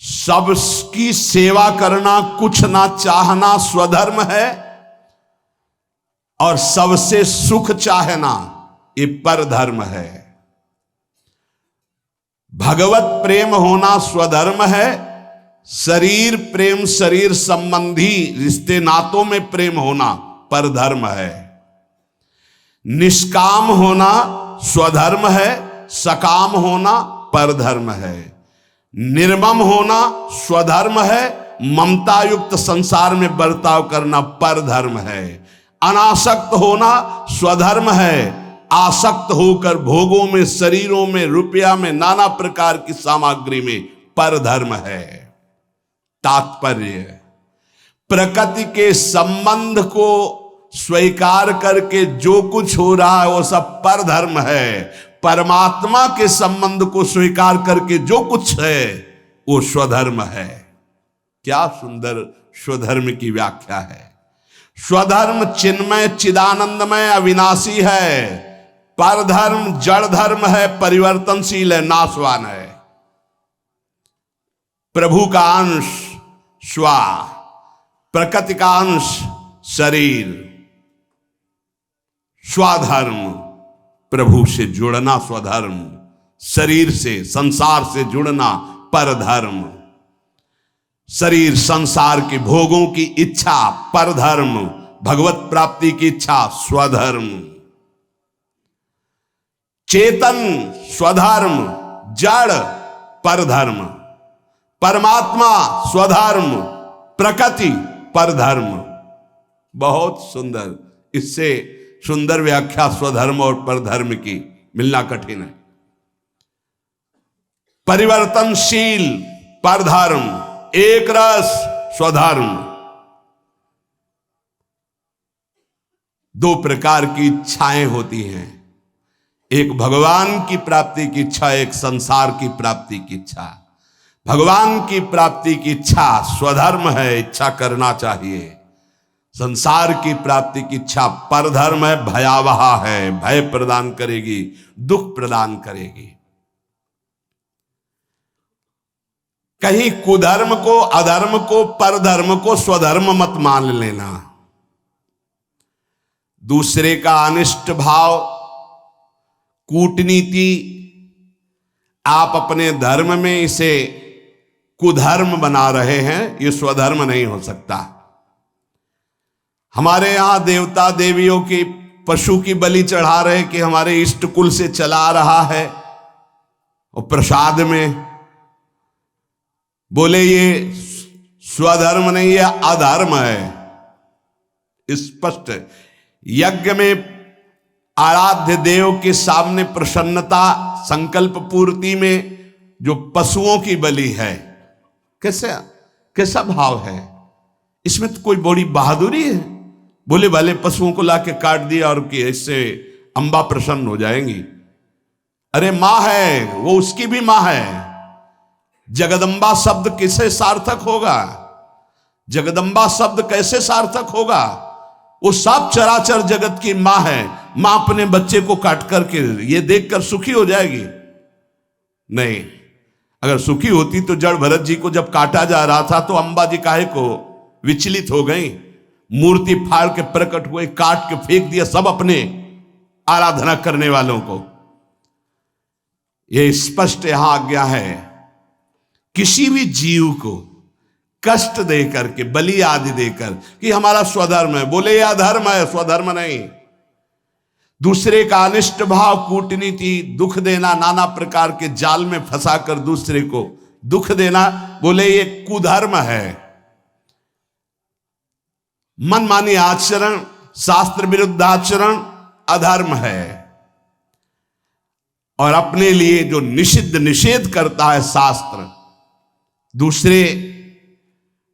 सबकी सेवा करना, कुछ ना चाहना स्वधर्म है, और सबसे सुख चाहना ये परधर्म है। भगवत प्रेम होना स्वधर्म है, शरीर प्रेम, शरीर संबंधी रिश्ते नातों में प्रेम होना परधर्म है। निष्काम होना स्वधर्म है, सकाम होना परधर्म है। निर्मम होना स्वधर्म है, ममता युक्त संसार में बर्ताव करना परधर्म है। अनासक्त होना स्वधर्म है, आसक्त होकर भोगों में, शरीरों में, रुपया में, नाना प्रकार की सामग्री में परधर्म है। तात्पर्य प्रकृति के संबंध को स्वीकार करके जो कुछ हो रहा है वो सब परधर्म है, परमात्मा के संबंध को स्वीकार करके जो कुछ है वो स्वधर्म है। क्या सुंदर स्वधर्म की व्याख्या है। स्वधर्म चिन्मय चिदानंदमय अविनाशी है, परधर्म जड़ धर्म है, परिवर्तनशील है, नाशवान है। प्रभु का अंश स्वा, प्रकृति का अंश शरीर। स्वधर्म प्रभु से जुड़ना स्वधर्म, शरीर से संसार से जुड़ना परधर्म, शरीर संसार के भोगों की इच्छा परधर्म, भगवत प्राप्ति की इच्छा स्वधर्म। चेतन स्वधर्म, जड़ परधर्म, परमात्मा स्वधर्म, प्रकृति परधर्म। बहुत सुंदर, इससे सुंदर व्याख्या स्वधर्म और परधर्म की मिलना कठिन है। परिवर्तनशील परधर्म, एक रस स्वधर्म। दो प्रकार की इच्छाएं होती हैं, एक भगवान की प्राप्ति की इच्छा, एक संसार की प्राप्ति की इच्छा। भगवान की प्राप्ति की इच्छा स्वधर्म है, इच्छा करना चाहिए। संसार की प्राप्ति की इच्छा परधर्म है, भयावह है, भय प्रदान करेगी, दुख प्रदान करेगी। कहीं कुधर्म को, अधर्म को, परधर्म को स्वधर्म मत मान लेना। दूसरे का अनिष्ट भाव, कूटनीति आप अपने धर्म में इसे कुधर्म बना रहे हैं, ये स्वधर्म नहीं हो सकता। हमारे यहां देवता देवियों की पशु की बलि चढ़ा रहे कि हमारे इष्ट कुल से चला आ रहा है, और प्रसाद में बोले ये स्वधर्म नहीं, ये अधर्म है। स्पष्ट यज्ञ में आराध्य देव के सामने प्रसन्नता, संकल्प पूर्ति में जो पशुओं की बलि है, कैसा भाव है इसमें? तो कोई बड़ी बहादुरी है? बोले भले पशुओं को लाके काट दिया और कि इससे अंबा प्रसन्न हो जाएंगी। अरे मां है वो, उसकी भी मां है। जगदम्बा शब्द किसे सार्थक होगा? जगदम्बा शब्द कैसे सार्थक होगा? वो सब चराचर जगत की मां है। मां अपने बच्चे को काट करके ये देखकर सुखी हो जाएगी? नहीं। अगर सुखी होती तो जड़ भरत जी को जब काटा जा रहा था तो अंबा जी काहे को विचलित हो गई? मूर्ति फाड़ के प्रकट हुए, काट के फेंक दिया सब अपने आराधना करने वालों को। यह स्पष्ट यहां आज्ञा है, किसी भी जीव को कष्ट देकर के, बलि आदि देकर कि हमारा स्वधर्म है, बोले यह अधर्म है, स्वधर्म नहीं। दूसरे का अनिष्ट भाव, कूटनीति, दुख देना, नाना प्रकार के जाल में फंसाकर दूसरे को दुख देना, बोले ये कुधर्म है। मनमानी आचरण, शास्त्र विरुद्ध आचरण अधर्म है। और अपने लिए जो निषिद्ध निषेध करता है शास्त्र, दूसरे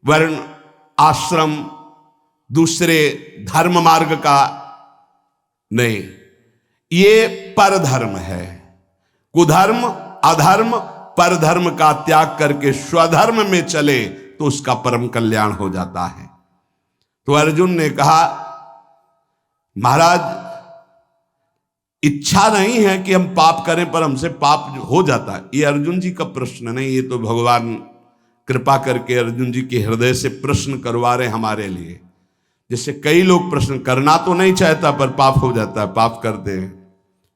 वर्ण आश्रम, दूसरे धर्म मार्ग का नहीं, ये परधर्म है। कुधर्म, अधर्म, परधर्म का त्याग करके स्वधर्म में चले तो उसका परम कल्याण हो जाता है। तो अर्जुन ने कहा महाराज इच्छा नहीं है कि हम पाप करें, पर हमसे पाप हो जाता है। ये अर्जुन जी का प्रश्न नहीं, ये तो भगवान कृपा करके अर्जुन जी के हृदय से प्रश्न करवा रहे हमारे लिए। जैसे कई लोग प्रश्न करना तो नहीं चाहता पर पाप हो जाता है, पाप करते हैं।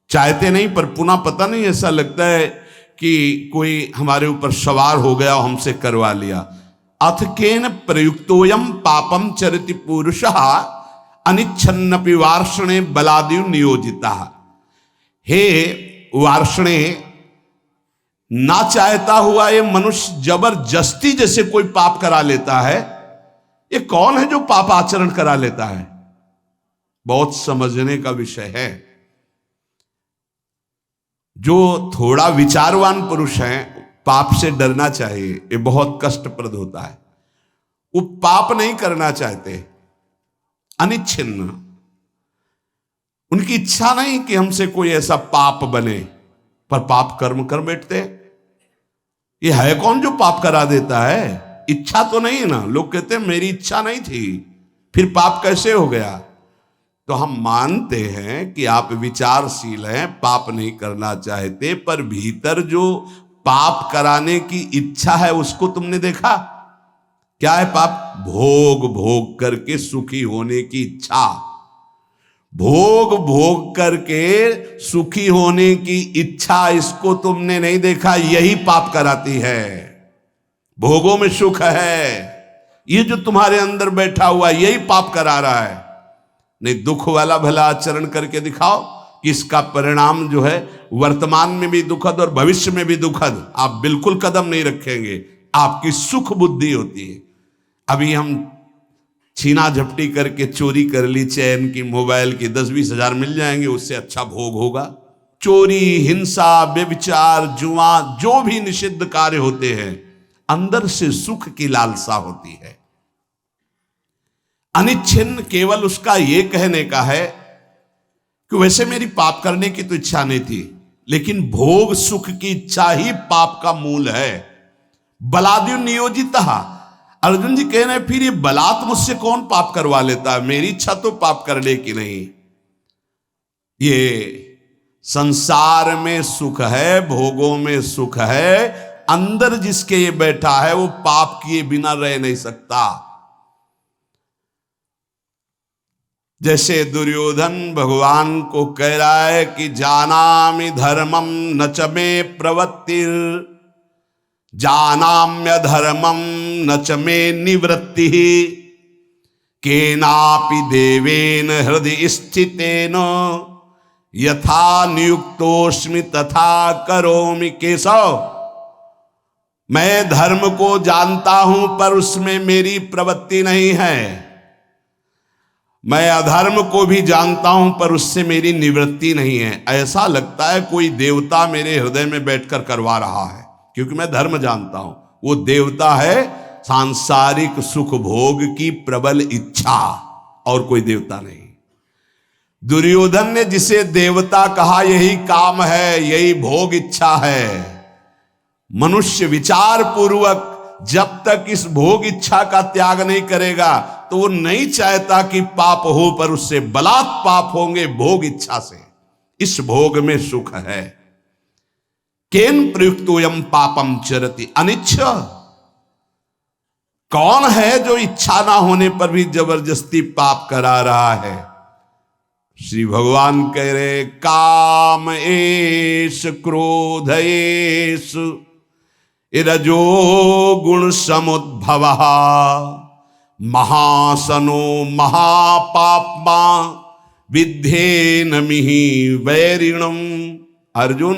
चाहते नहीं पर पुनः पता नहीं, ऐसा लगता है कि कोई हमारे ऊपर सवार हो गया और हमसे करवा लिया। अथ केन प्रयुक्तोयम पापम चरिति पुरुषः अनिच्छन्नपि वार्षणे बलादिव नियोजिता। हे वार्षणे, ना चाहता हुआ ये मनुष्य जबरदस्ती जैसे कोई पाप करा लेता है। ये कौन है जो पाप आचरण करा लेता है? बहुत समझने का विषय है। जो थोड़ा विचारवान पुरुष है, पाप से डरना चाहिए। ये बहुत कष्टप्रद होता है। वो पाप नहीं करना चाहते, अनिच्छिन्न। उनकी इच्छा नहीं कि हमसे कोई ऐसा पाप बने, पर पाप कर्म कर बैठते। ये है कौन जो पाप करा देता है? इच्छा तो नहीं है ना। लोग कहते हैं मेरी इच्छा नहीं थी, फिर पाप कैसे हो गया? तो हम मानते हैं कि आप विचारशील हैं, पाप नहीं करना चाहते, पर भीतर जो पाप कराने की इच्छा है उसको तुमने देखा? क्या है पाप? भोग भोग करके सुखी होने की इच्छा। भोग भोग करके सुखी होने की इच्छा, इसको तुमने नहीं देखा? यही पाप कराती है। भोगों में सुख है, ये जो तुम्हारे अंदर बैठा हुआ यही पाप करा रहा है। नहीं, दुख वाला भला आचरण करके दिखाओ कि इसका परिणाम जो है वर्तमान में भी दुखद और भविष्य में भी दुखद, आप बिल्कुल कदम नहीं रखेंगे। आपकी सुख बुद्धि होती है। अभी हम छीना झपटी करके चोरी कर ली चैन की, मोबाइल की, 10-20 हजार मिल जाएंगे, उससे अच्छा भोग होगा। चोरी, हिंसा, व्यभिचार, जुआ, जो भी निषिद्ध कार्य होते हैं, अंदर से सुख की लालसा होती है। अनिच्छिन्न केवल उसका ये कहने का है कि वैसे मेरी पाप करने की तो इच्छा नहीं थी, लेकिन भोग सुख की इच्छा ही पाप का मूल है। बलाद्यु नियोजित। अर्जुन जी कह रहे हैं फिर ये बलात् मुझसे कौन पाप करवा लेता है? मेरी इच्छा तो पाप करने की नहीं। ये संसार में सुख है, भोगों में सुख है, अंदर जिसके ये बैठा है वो पाप किए बिना रह नहीं सकता। जैसे दुर्योधन भगवान को कह रहा है कि जानामि धर्मम न च मे प्रवृत्तिर, जानाम्य धर्मम न च मे निवृत्ति, केनापि देवेन हृदय स्थितेन यथा नियुक्तोस्मि तथा करोमि। केशव, मैं धर्म को जानता हूं पर उसमें मेरी प्रवृत्ति नहीं है। मैं अधर्म को भी जानता हूं पर उससे मेरी निवृत्ति नहीं है। ऐसा लगता है कोई देवता मेरे हृदय में बैठकर करवा रहा है, क्योंकि मैं धर्म जानता हूं। वो देवता है सांसारिक सुख भोग की प्रबल इच्छा, और कोई देवता नहीं। दुर्योधन ने जिसे देवता कहा यही काम है, यही भोग इच्छा है। मनुष्य विचार पूर्वक जब तक इस भोग इच्छा का त्याग नहीं करेगा तो वो नहीं चाहता कि पाप हो, पर उससे बलात् पाप होंगे भोग इच्छा से। इस भोग में सुख है। केन प्रयुक्तोयम पापम चरति अनिच्छ। कौन है जो इच्छा ना होने पर भी जबरदस्ती पाप करा रहा है? श्री भगवान कह रहे काम एष क्रोध एष रजो गुण समुद्भव महासनो महापाप्मा विद्धेनमिहि वैरिणम। अर्जुन,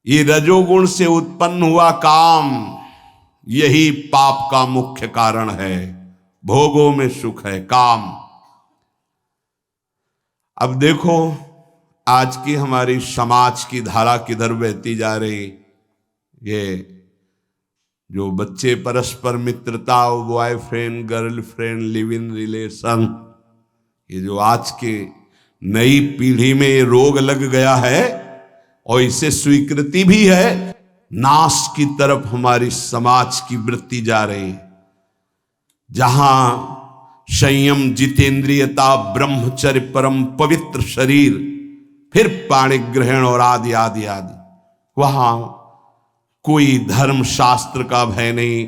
ये रजोगुण से उत्पन्न हुआ काम, यही पाप का मुख्य कारण है। भोगों में सुख है, काम। अब देखो आज की हमारी समाज की धारा किधर बहती जा रही। ये जो बच्चे परस्पर मित्रता, boyfriend girlfriend, live in relation, ये जो आज के नई पीढ़ी में ये रोग लग गया है और इसे स्वीकृति भी है, नाश की तरफ हमारी समाज की वृत्ति जा रही। जहां संयम, जितेंद्रियता, ब्रह्मचर्य, परम पवित्र शरीर, फिर पाणि ग्रहण और आदि आदि आदि, वहां कोई धर्म शास्त्र का भय नहीं,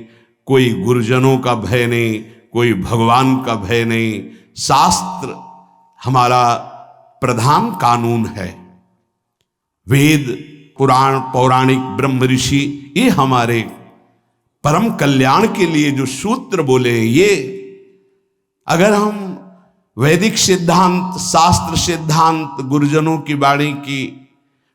कोई गुरुजनों का भय नहीं, कोई भगवान का भय नहीं। शास्त्र हमारा प्रधान कानून है। वेद, पुराण, पौराणिक, ब्रह्म ऋषि, ये हमारे परम कल्याण के लिए जो सूत्र बोले हैं, ये अगर हम वैदिक सिद्धांत, शास्त्र सिद्धांत, गुरुजनों की वाणी की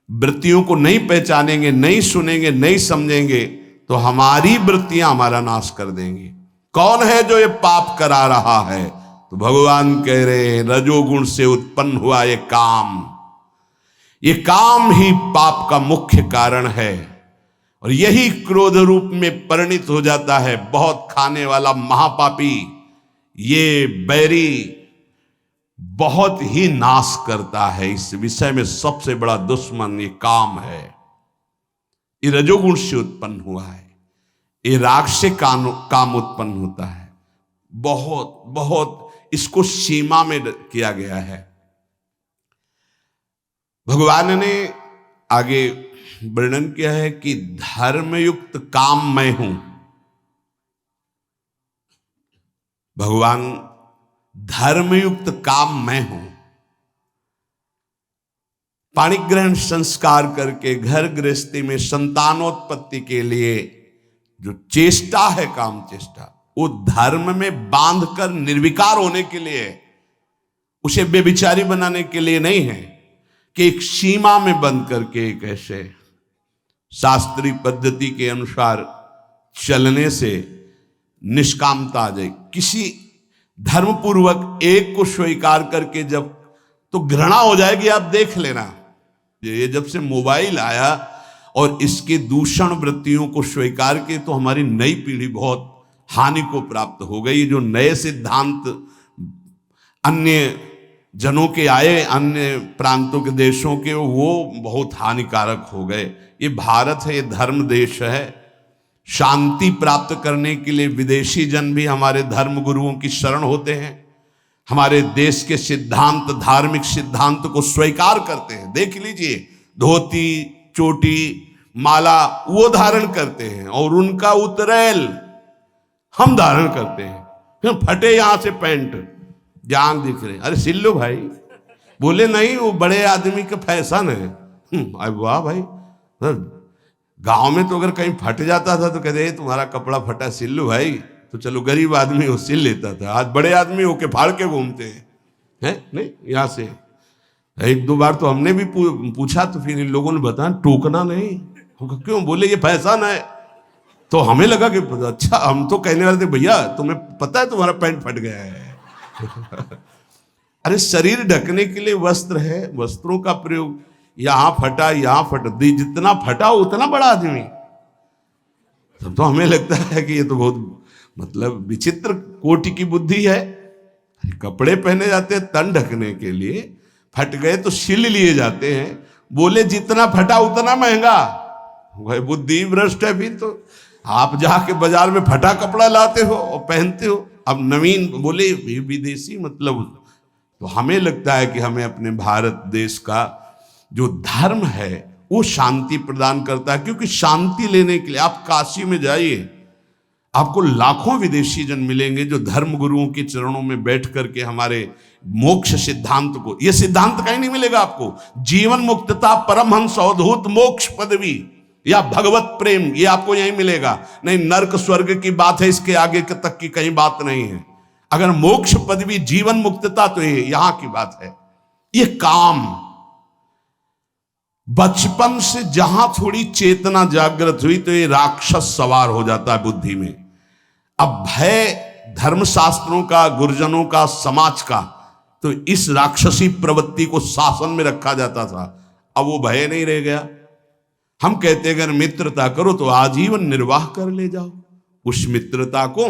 वृत्तियों को नहीं पहचानेंगे, नहीं सुनेंगे, नहीं समझेंगे, तो हमारी वृत्तियां हमारा नाश कर देंगी। कौन है जो ये पाप करा रहा है? तो भगवान कह रहे हैं रजोगुण से उत्पन्न हुआ ये काम, ये काम ही पाप का मुख्य कारण है। और यही क्रोध रूप में परिणित हो जाता है। बहुत खाने वाला महापापी, ये बैरी बहुत ही नाश करता है। इस विषय में सबसे बड़ा दुश्मन ये काम है। ये रजोगुण से उत्पन्न हुआ है, ये राग से काम उत्पन्न होता है। बहुत बहुत इसको सीमा में किया गया है। भगवान ने आगे वर्णन किया है कि धर्मयुक्त काम मैं हूं। भगवान धर्मयुक्त काम मैं हूं। पाणिग्रहण संस्कार करके घर गृहस्थी में संतानोत्पत्ति के लिए जो चेष्टा है, काम चेष्टा, वो धर्म में बांधकर निर्विकार होने के लिए, उसे बेविचारी बनाने के लिए नहीं है कि एक सीमा में बंद करके एक ऐसे शास्त्रीय पद्धति के अनुसार चलने से निष्कामता आ जाए। किसी धर्मपूर्वक एक को स्वीकार करके जब तो घृणा हो जाएगी। आप देख लेना, ये जब से मोबाइल आया और इसके दूषण वृत्तियों को स्वीकार किए तो हमारी नई पीढ़ी बहुत हानि को प्राप्त हो गई। जो नए सिद्धांत अन्य जनों के आए, अन्य प्रांतों के देशों के, वो बहुत हानिकारक हो गए। ये भारत है, ये धर्म देश है। शांति प्राप्त करने के लिए विदेशी जन भी हमारे धर्म गुरुओं की शरण होते हैं, हमारे देश के सिद्धांत, धार्मिक सिद्धांत को स्वीकार करते हैं। देख लीजिए, धोती, चोटी, माला वो धारण करते हैं और उनका उतरेल हम धारण करते हैं। फटे यहां से पैंट, जांग दिख रहे, अरे सिल लो भाई। बोले नहीं, वो बड़े आदमी का फैशन है। अरे वाह भाई, गांव में तो अगर कहीं फट जाता था तो कहते तुम्हारा कपड़ा फटा, सिल लो भाई। तो चलो गरीब आदमी वो सिल लेता था। आज बड़े आदमी होके फाड़ के घूमते हैं नहीं। यहाँ से एक दो बार तो हमने भी पूछा, तो फिर इन लोगों ने बताया टोकना नहीं। क्यों? बोले ये फैशन है। तो हमें लगा कि अच्छा, हम तो कहने वाले थे भैया तुम्हें पता है तुम्हारा पैंट फट गया है। अरे शरीर ढकने के लिए वस्त्र है, वस्त्रों का प्रयोग। यहां फटा, यहां फट, जितना फटा उतना बड़ा आदमी। तब तो हमें लगता है कि ये तो बहुत मतलब विचित्र कोटि की बुद्धि है। कपड़े पहने जाते हैं तन ढकने के लिए, फट गए तो सिल लिए जाते हैं। बोले जितना फटा उतना महंगा। भाई बुद्धि भ्रष्ट है। फिर तो आप जाके बाजार में फटा कपड़ा लाते हो और पहनते हो। अब नवीन बोले विदेशी, मतलब तो हमें लगता है कि हमें अपने भारत देश का जो धर्म है वो शांति प्रदान करता है। क्योंकि शांति लेने के लिए आप काशी में जाइए, आपको लाखों विदेशी जन मिलेंगे जो धर्म गुरुओं के चरणों में बैठ करके हमारे मोक्ष सिद्धांत को, यह सिद्धांत कहीं नहीं मिलेगा आपको। जीवन मुक्तता, परमहंस अवधूत मोक्ष पदवी या भगवत प्रेम, ये आपको यहीं मिलेगा। नहीं, नर्क स्वर्ग की बात है, इसके आगे तक की कहीं बात नहीं है। अगर मोक्ष पदवी, जीवन मुक्तता, तो ये यहां की बात है। ये काम बचपन से जहां थोड़ी चेतना जागृत हुई तो ये राक्षस सवार हो जाता है बुद्धि में। अब भय धर्मशास्त्रों का, गुरुजनों का, समाज का, तो इस राक्षसी प्रवृत्ति को शासन में रखा जाता था। अब वो भय नहीं रह गया। हम कहते अगर मित्रता करो तो आजीवन निर्वाह कर ले जाओ। उस मित्रता को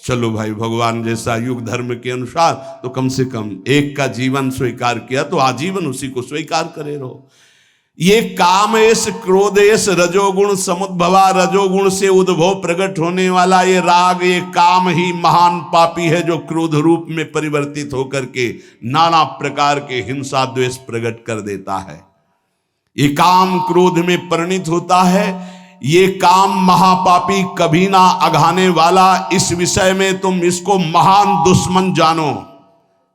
चलो भाई, भगवान जैसा युग धर्म के अनुसार तो कम से कम एक का जीवन स्वीकार किया तो आजीवन उसी को स्वीकार करे रहो। ये कामेश, क्रोधेश, रजोगुण समुद्भवा, रजोगुण से उद्भव प्रकट होने वाला ये राग, ये काम ही महान पापी है जो क्रोध रूप में परिवर्तित होकर के नाना प्रकार के हिंसा द्वेष प्रकट कर देता है। ये काम क्रोध में परिणित होता है। ये काम महापापी, कभी ना अघाने वाला। इस विषय में तुम इसको महान दुश्मन जानो।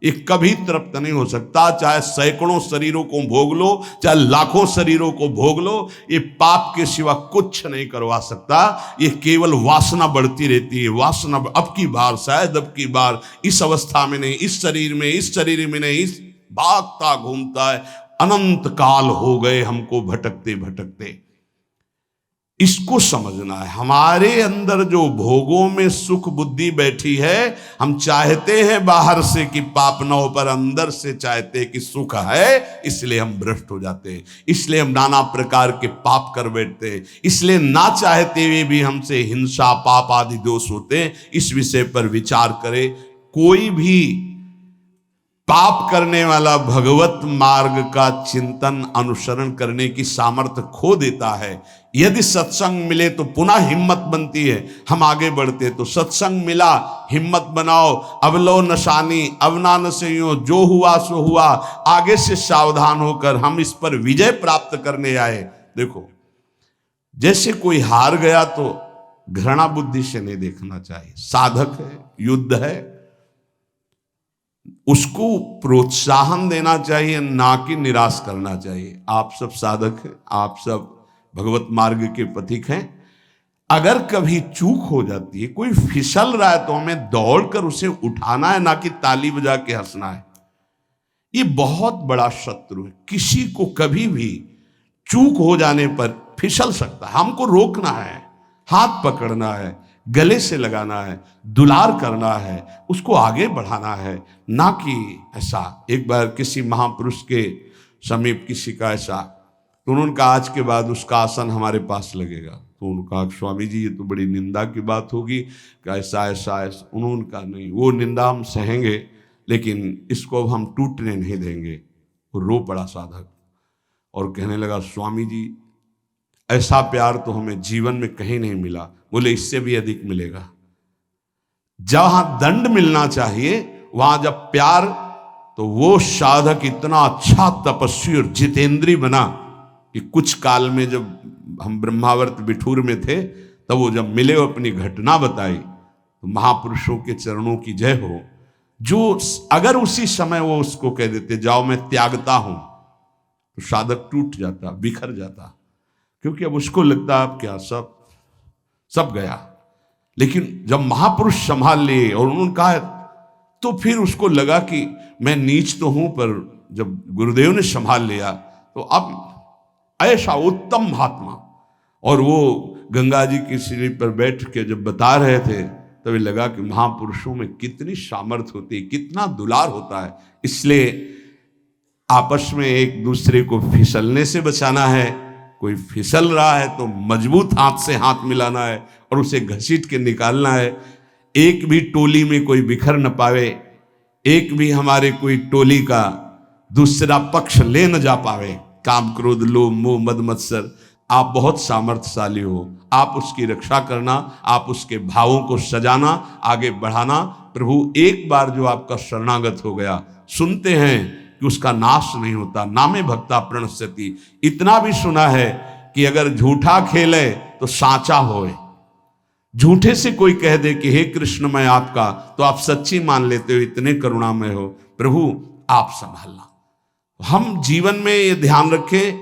ये कभी तृप्त नहीं हो सकता, चाहे सैकड़ों शरीरों को भोग लो, चाहे लाखों शरीरों को भोग लो, ये पाप के सिवा कुछ नहीं करवा सकता। ये केवल वासना बढ़ती रहती है। वासना अब की बार, शायद अब की बार, इस अवस्था में नहीं, इस शरीर में, इस शरीर में नहीं, इस भागता घूमता है। अनंत काल हो गए हमको भटकते भटकते। इसको समझना है। हमारे अंदर जो भोगों में सुख बुद्धि बैठी है, हम चाहते हैं बाहर से कि पाप न हो, पर अंदर से चाहते हैं कि सुख है, इसलिए हम भ्रष्ट हो जाते हैं, इसलिए हम नाना प्रकार के पाप कर बैठते हैं, इसलिए ना चाहते हुए भी हमसे हिंसा पाप आदि दोष होते हैं। इस विषय पर विचार करें। कोई भी पाप करने वाला भगवत मार्ग का चिंतन अनुसरण करने की सामर्थ्य खो देता है। यदि सत्संग मिले तो पुनः हिम्मत बनती है, हम आगे बढ़ते। तो सत्संग मिला, हिम्मत बनाओ, अवलो नशानी अवना नसइयो, जो हुआ सो हुआ, आगे से सावधान होकर हम इस पर विजय प्राप्त करने आए। देखो, जैसे कोई हार गया तो घृणा बुद्धि से नहीं देखना चाहिए। साधक है, युद्ध है, उसको प्रोत्साहन देना चाहिए, ना कि निराश करना चाहिए। आप सब साधक हैं, आप सब भगवत मार्ग के पथिक हैं। अगर कभी चूक हो जाती है, कोई फिसल रहा है, तो हमें दौड़कर उसे उठाना है, ना कि ताली बजा के हंसना है। ये बहुत बड़ा शत्रु है। किसी को कभी भी चूक हो जाने पर फिसल सकता है, हमको रोकना है, हाथ पकड़ना है, गले से लगाना है, दुलार करना है, उसको आगे बढ़ाना है, ना कि ऐसा। एक बार किसी महापुरुष के समीप किसी का ऐसा, तो उन्होंने कहा आज के बाद उसका आसन हमारे पास लगेगा। तो उन्होंने कहा स्वामी जी ये तो बड़ी निंदा की बात होगी कि ऐसा ऐसा ऐसा। उन्होंने कहा नहीं, वो निंदा हम सहेंगे, लेकिन इसको अब हम टूटने नहीं देंगे। वो रो पड़ा साधक और कहने लगा स्वामी जी ऐसा प्यार तो हमें जीवन में कहीं नहीं मिला। बोले इससे भी अधिक मिलेगा। जहां दंड मिलना चाहिए वहां जब प्यार, तो वो साधक इतना अच्छा तपस्वी और जितेंद्री बना कि कुछ काल में जब हम ब्रह्मावर्त बिठूर में थे, तब वो जब मिले, वो अपनी घटना बताई। तो महापुरुषों के चरणों की जय हो। जो अगर उसी समय वो उसको कह देते जाओ मैं त्यागता हूं, तो साधक टूट जाता, बिखर जाता, क्योंकि अब उसको लगता अब क्या सब गया। लेकिन जब महापुरुष संभाल लिए और उन्होंने कहा, तो फिर उसको लगा कि मैं नीच तो हूं, पर जब गुरुदेव ने संभाल लिया तो अब ऐसा उत्तम महात्मा। और वो गंगा जी की सीढ़ी पर बैठ के जब बता रहे थे, तभी लगा कि महापुरुषों में कितनी सामर्थ्य होती है, कितना दुलार होता है। इसलिए आपस में एक दूसरे को फिसलने से बचाना है। कोई फिसल रहा है तो मजबूत हाथ से हाथ मिलाना है और उसे घसीट के निकालना है। एक भी टोली में कोई बिखर न पावे, एक भी हमारे कोई टोली का दूसरा पक्ष ले न जा पावे। काम क्रोध लोभ मोह मद मत्सर, आप बहुत सामर्थ्यशाली हो, आप उसकी रक्षा करना, आप उसके भावों को सजाना, आगे बढ़ाना। प्रभु एक बार जो आपका शरणागत हो गया, सुनते हैं कि उसका नाश नहीं होता, नामे भक्ता प्रणश्यति। इतना भी सुना है कि अगर झूठा खेले तो साचा होए। झूठे से कोई कह दे कि हे कृष्ण मैं आपका, तो आप सच्ची मान लेते हो, इतने करुणामय हो। प्रभु आप संभालना। हम जीवन में ये ध्यान रखें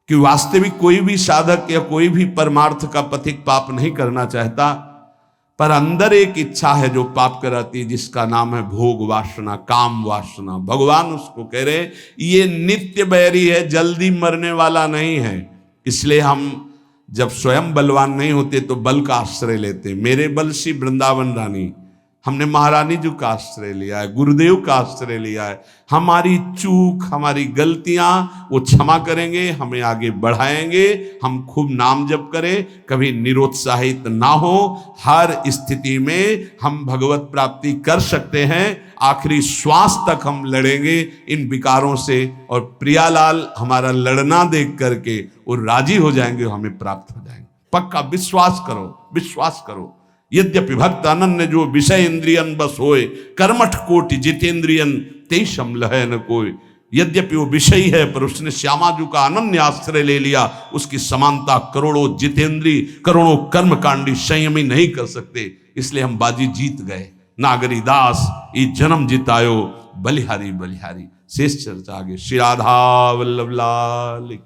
कि वास्तविक कोई भी साधक या कोई भी परमार्थ का पथिक पाप नहीं करना चाहता, पर अंदर एक इच्छा है जो पाप कराती है, जिसका नाम है भोग वासना, काम वासना। भगवान उसको कह रहे ये नित्य बैरी है, जल्दी मरने वाला नहीं है। इसलिए हम जब स्वयं बलवान नहीं होते तो बल का आश्रय लेते। मेरे बल सी वृंदावन रानी, हमने महारानी जी का आश्रय लिया है, गुरुदेव का आश्रय लिया है। हमारी चूक, हमारी गलतियां वो क्षमा करेंगे, हमें आगे बढ़ाएंगे। हम खूब नाम जप करें, कभी निरुत्साहित ना हो। हर स्थिति में हम भगवत प्राप्ति कर सकते हैं। आखिरी श्वास तक हम लड़ेंगे इन विकारों से, और प्रियालाल हमारा लड़ना देख करके वो राजी हो जाएंगे, हमें प्राप्त हो जाएंगे। पक्का विश्वास करो, विश्वास करो। यद्यपि भक्त अनन्य जो विषय इंद्रियन बस होए, कर्मठ कोटि जितेंद्रियन तेषम लहै न कोई। यद्यपि वो विषयी है, पर उसने श्यामाजू का अनन्य आश्रय ले लिया। उसकी समानता करोड़ों जितेंद्री, करोड़ों कर्मकांडी संयमी नहीं कर सकते। इसलिए हम बाजी जीत गए। नागरी दास ये जन्म जितायो, बलिहारी बलिहारी। शेष चर्चा आगे। श्री राधा वल्लभ लाल।